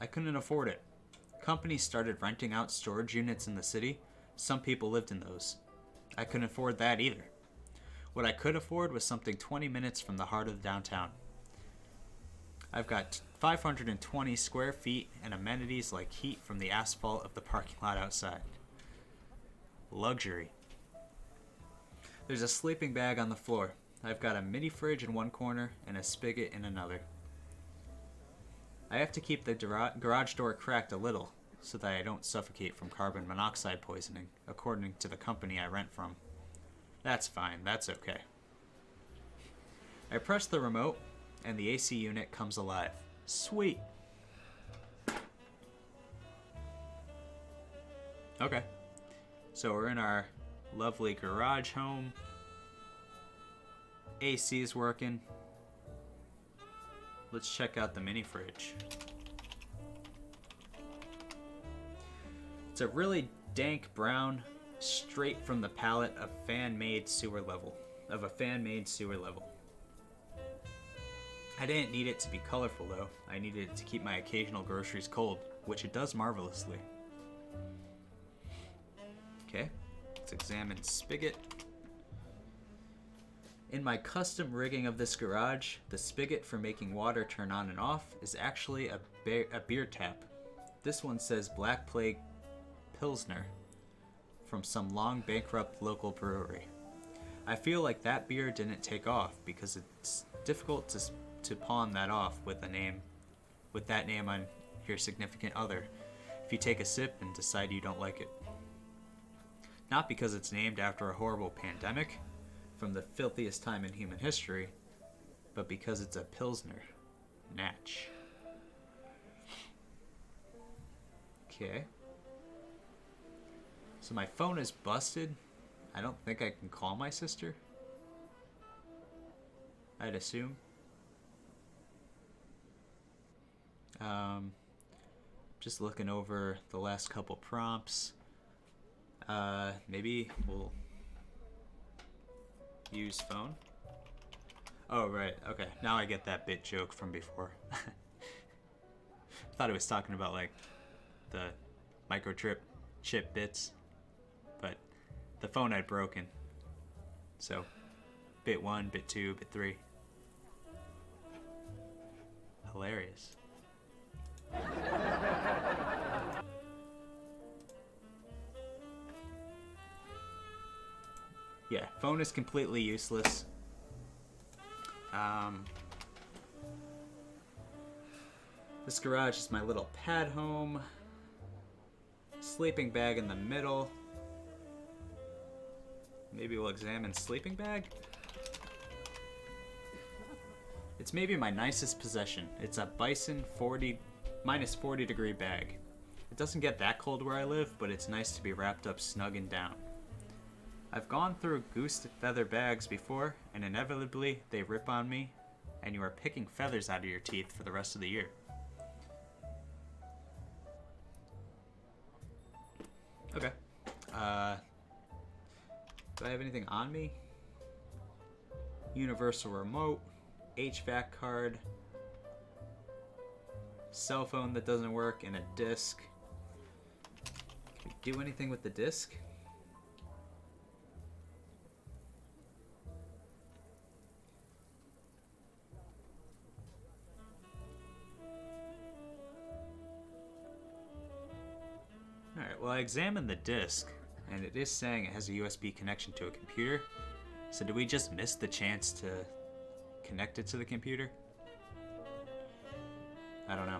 I couldn't afford it. companies started renting out storage units in the city, some people lived in those. I couldn't afford that either. What I could afford was something 20 minutes from the heart of downtown. I've got 520 square feet and amenities like heat from the asphalt of the parking lot outside. Luxury. There's a sleeping bag on the floor. I've got a mini fridge in one corner and a spigot in another. I have to keep the garage door cracked a little so that I don't suffocate from carbon monoxide poisoning, according to the company I rent from. That's fine, that's okay. I press the remote and the AC unit comes alive. Sweet. Okay. So we're in our lovely garage home. AC is working. Let's check out the mini fridge. It's a really dank brown, straight from the palette of a fan-made sewer level. I didn't need it to be colorful though. I needed it to keep my occasional groceries cold, which it does marvelously. Okay, let's examine spigot. In my custom rigging of this garage, the spigot for making water turn on and off is actually a beer tap. This one says Black Plague Pilsner from some long bankrupt local brewery. I feel like that beer didn't take off because it's difficult to pawn that off with that name on your significant other if you take a sip and decide you don't like it. Not because it's named after a horrible pandemic from the filthiest time in human history, but because it's a Pilsner. Natch. Okay. So my phone is busted. I don't think I can call my sister. I'd assume. Just looking over the last couple prompts. Maybe we'll use phone. Oh, right. Okay. Now I get that bit joke from before. Thought it was talking about like the chip bits, but the phone had broken. So bit 1, bit 2, bit 3. Hilarious. Yeah, phone is completely useless. This garage is my little pad home. Sleeping bag in the middle. Maybe we'll examine sleeping bag. It's maybe my nicest possession. It's a Bison minus 40 degree bag. It doesn't get that cold where I live, but it's nice to be wrapped up snug and down. I've gone through goose feather bags before, and inevitably they rip on me, and you are picking feathers out of your teeth for the rest of the year. Okay. Do I have anything on me? Universal remote, HVAC card, cell phone that doesn't work, and a disc. Can we do anything with the disc? Alright, well I examined the disc, and it is saying it has a USB connection to a computer. So did we just miss the chance to connect it to the computer? I don't know.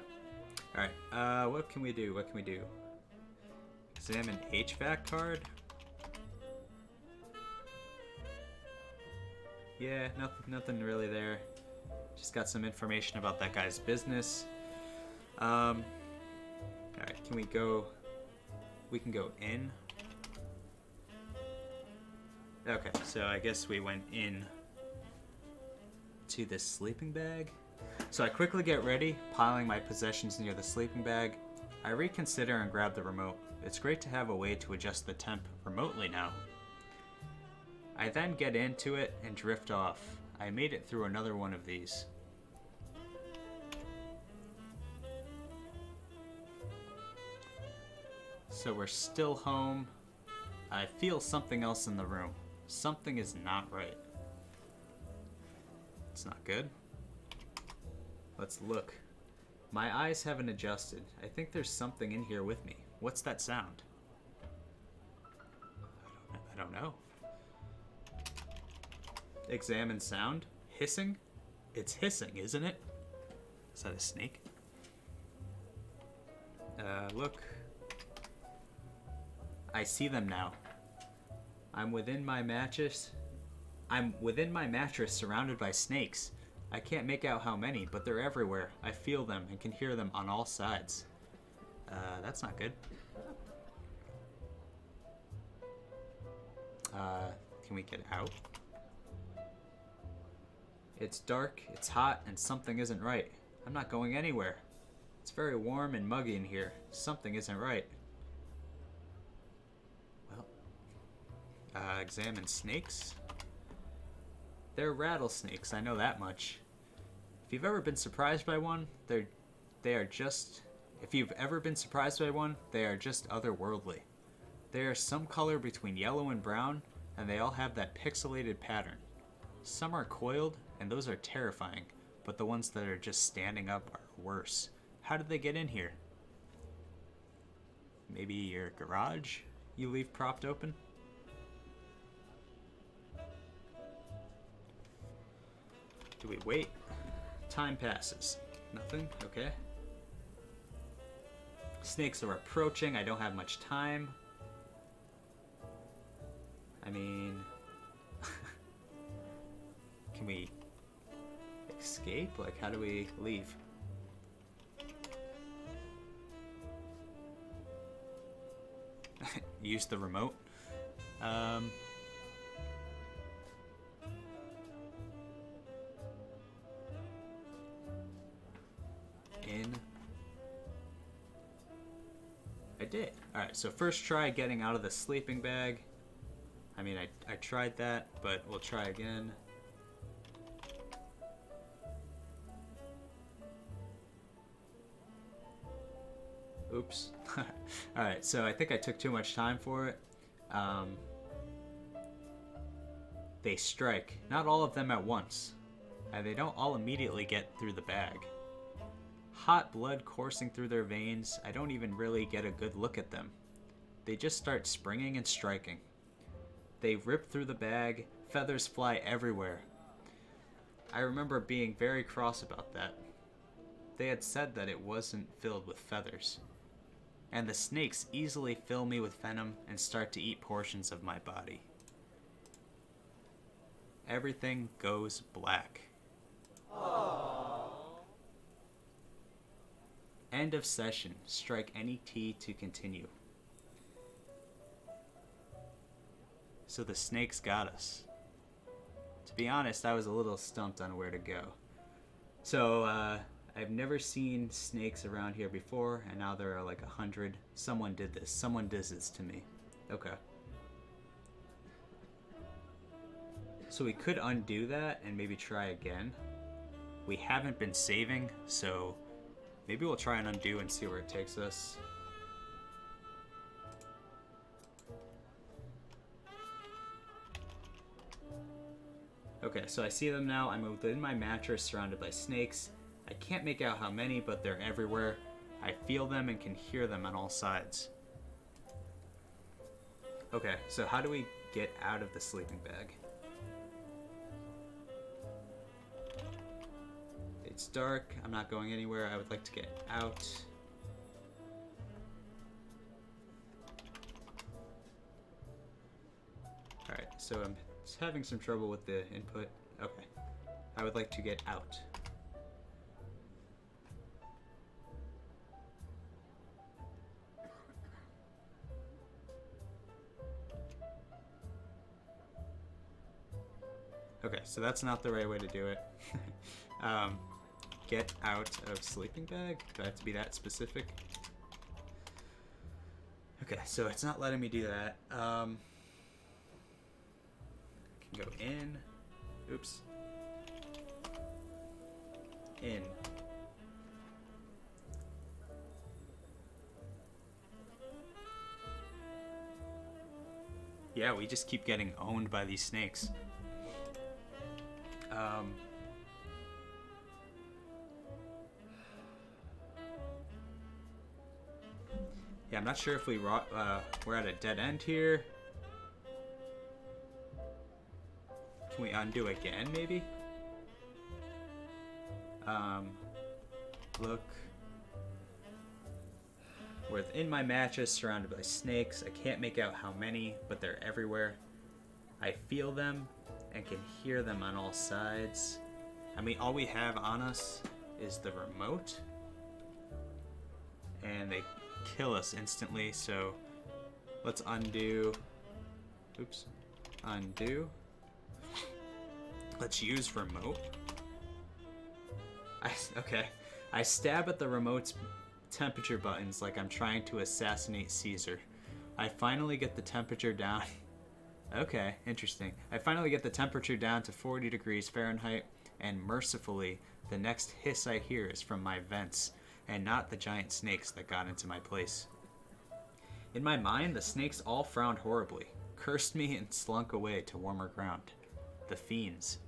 Alright, what can we do? Examine HVAC card? Yeah, nothing really there. Just got some information about that guy's business. Alright, can we go... We can go in. Okay, so I guess we went in to this sleeping bag. So I quickly get ready, piling my possessions near the sleeping bag. I reconsider and grab the remote. It's great to have a way to adjust the temp remotely now. I then get into it and drift off. I made it through another one of these. So we're still home. I feel something else in the room. Something is not right. It's not good. Let's look. My eyes haven't adjusted. I think there's something in here with me. What's that sound? I don't know. Examine sound. Hissing? It's hissing, isn't it? Is that a snake? Look. I see them now. I'm within my mattress surrounded by snakes. I can't make out how many, but they're everywhere. I feel them and can hear them on all sides. That's not good. Can we get out? It's dark, it's hot, and something isn't right. I'm not going anywhere. It's very warm and muggy in here. Something isn't right. Well, examine snakes. They're rattlesnakes, I know that much. If you've ever been surprised by one, they are just otherworldly. They are some color between yellow and brown, and they all have that pixelated pattern. Some are coiled, and those are terrifying, but the ones that are just standing up are worse. How did they get in here? Maybe your garage you leave propped open? Do we wait? Time passes. Nothing? Okay. Snakes are approaching. I don't have much time. I mean... Can we escape? Like, how do we leave? Use the remote. I did. Alright, so first try getting out of the sleeping bag. I mean, I tried that, but we'll try again. Oops. Alright, so I think I took too much time for it. They strike. Not all of them at once. And they don't all immediately get through the bag. Hot blood coursing through their veins. I don't even really get a good look at them. They just start springing and striking. They rip through the bag. Feathers fly everywhere. I remember being very cross about that. They had said that it wasn't filled with feathers. And the snakes easily fill me with venom and start to eat portions of my body. Everything goes black. Aww. End of session. Strike any T to continue. So the snakes got us. To be honest, I was a little stumped on where to go. So, I've never seen snakes around here before, and now there are like 100. Someone did this. Someone did this to me. Okay. So we could undo that and maybe try again. We haven't been saving, so maybe we'll try and undo and see where it takes us. Okay, so I see them now. I'm within my mattress surrounded by snakes. I can't make out how many, but they're everywhere. I feel them and can hear them on all sides. Okay, so how do we get out of the sleeping bag? It's dark. I'm not going anywhere. I would like to get out. Alright, so I'm having some trouble with the input. Okay. I would like to get out. Okay, so that's not the right way to do it. Get out of sleeping bag? Do I have to be that specific? Okay, so it's not letting me do that. I can go in. Oops. In. Yeah, we just keep getting owned by these snakes. Yeah, I'm not sure if we're at a dead end here. Can we undo again, maybe? Look. Within my mattress, surrounded by snakes. I can't make out how many, but they're everywhere. I feel them and can hear them on all sides. I mean, all we have on us is the remote. And they kill us instantly, so let's undo. Oops. Undo. Let's use remote. Okay. I stab at the remote's temperature buttons like I'm trying to assassinate Caesar. I finally get the temperature down. Okay, interesting. I finally get the temperature down to 40 degrees Fahrenheit, and mercifully, the next hiss I hear is from my vents, and not the giant snakes that got into my place. In my mind, the snakes all frowned horribly, cursed me, and slunk away to warmer ground. The fiends.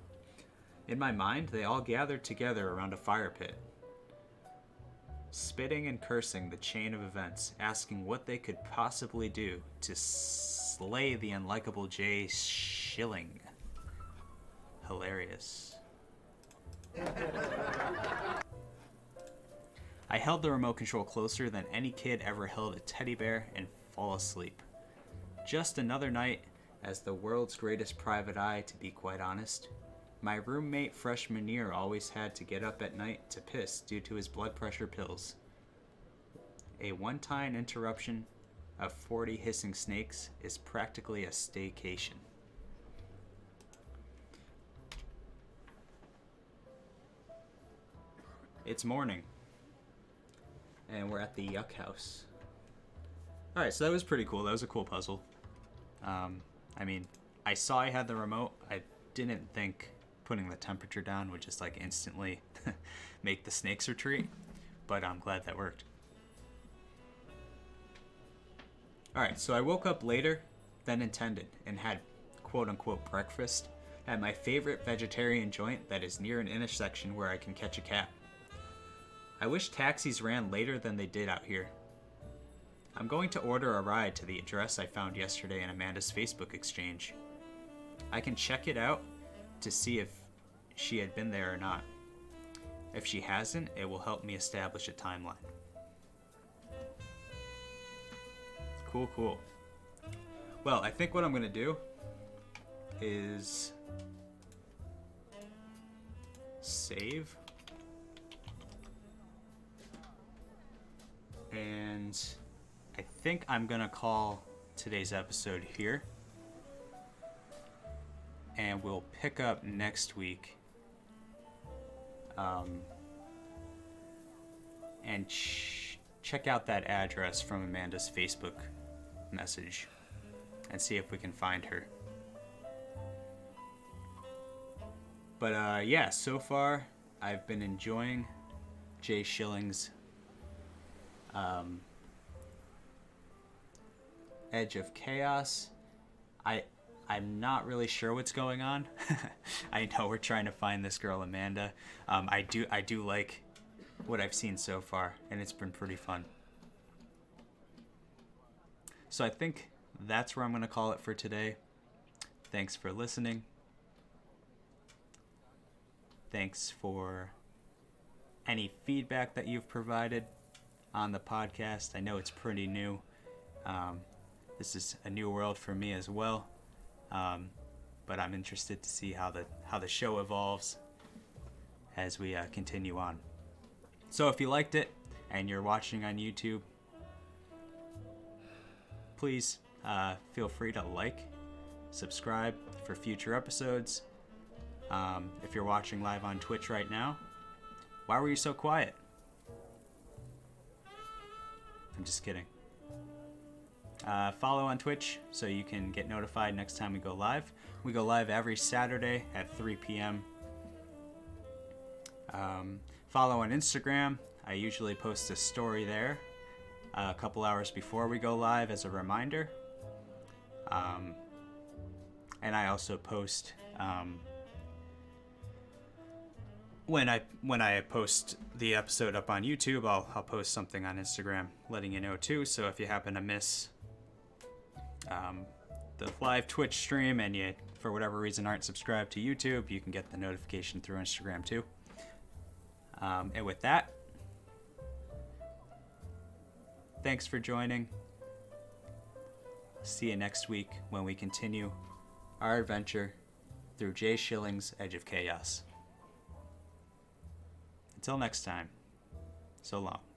In my mind, they all gathered together around a fire pit, spitting and cursing the chain of events, asking what they could possibly do to slay the unlikable J. Schilling. Hilarious. I held the remote control closer than any kid ever held a teddy bear and fall asleep. Just another night as the world's greatest private eye, to be quite honest. My roommate freshman year always had to get up at night to piss due to his blood pressure pills. A one-time interruption of 40 hissing snakes is practically a staycation. It's morning, and we're at the Yuck House. Alright, so that was pretty cool. That was a cool puzzle. I mean, I saw I had the remote. I didn't think putting the temperature down would just like instantly make the snakes retreat, but I'm glad that worked. Alright, so I woke up later than intended and had quote-unquote breakfast at my favorite vegetarian joint that is near an intersection where I can catch a cab. I wish taxis ran later than they did out here. I'm going to order a ride to the address I found yesterday in Amanda's Facebook exchange. I can check it out to see if she had been there or not. If she hasn't, it will help me establish a timeline. Cool. Well, I think what I'm going to do is save. And I think I'm going to call today's episode here. And we'll pick up next week. And check out that address from Amanda's Facebook message and see if we can find her. But yeah, so far I've been enjoying J. Shilling's Edge of Chaos. I'm not really sure what's going on. I know we're trying to find this girl Amanda. I do like what I've seen so far, and it's been pretty fun. So I think that's where I'm going to call it for today. Thanks for listening. Thanks for any feedback that you've provided on the podcast. I know it's pretty new. This is a new world for me as well. But I'm interested to see how the show evolves as we continue on. So if you liked it and you're watching on YouTube, please feel free to like, subscribe for future episodes. If you're watching live on Twitch right now, why were you so quiet? I'm just kidding. Follow on Twitch so you can get notified next time we go live. We go live every Saturday at 3 p.m. Follow on Instagram. I usually post a story there a couple hours before we go live as a reminder. And I also post when I post the episode up on YouTube, I'll post something on Instagram letting you know too. So if you happen to miss the live Twitch stream and you for whatever reason aren't subscribed to YouTube, you can get the notification through Instagram too. And with that, thanks for joining. See you next week when we continue our adventure through J. Shilling's Edge of Chaos. Until next time, so long.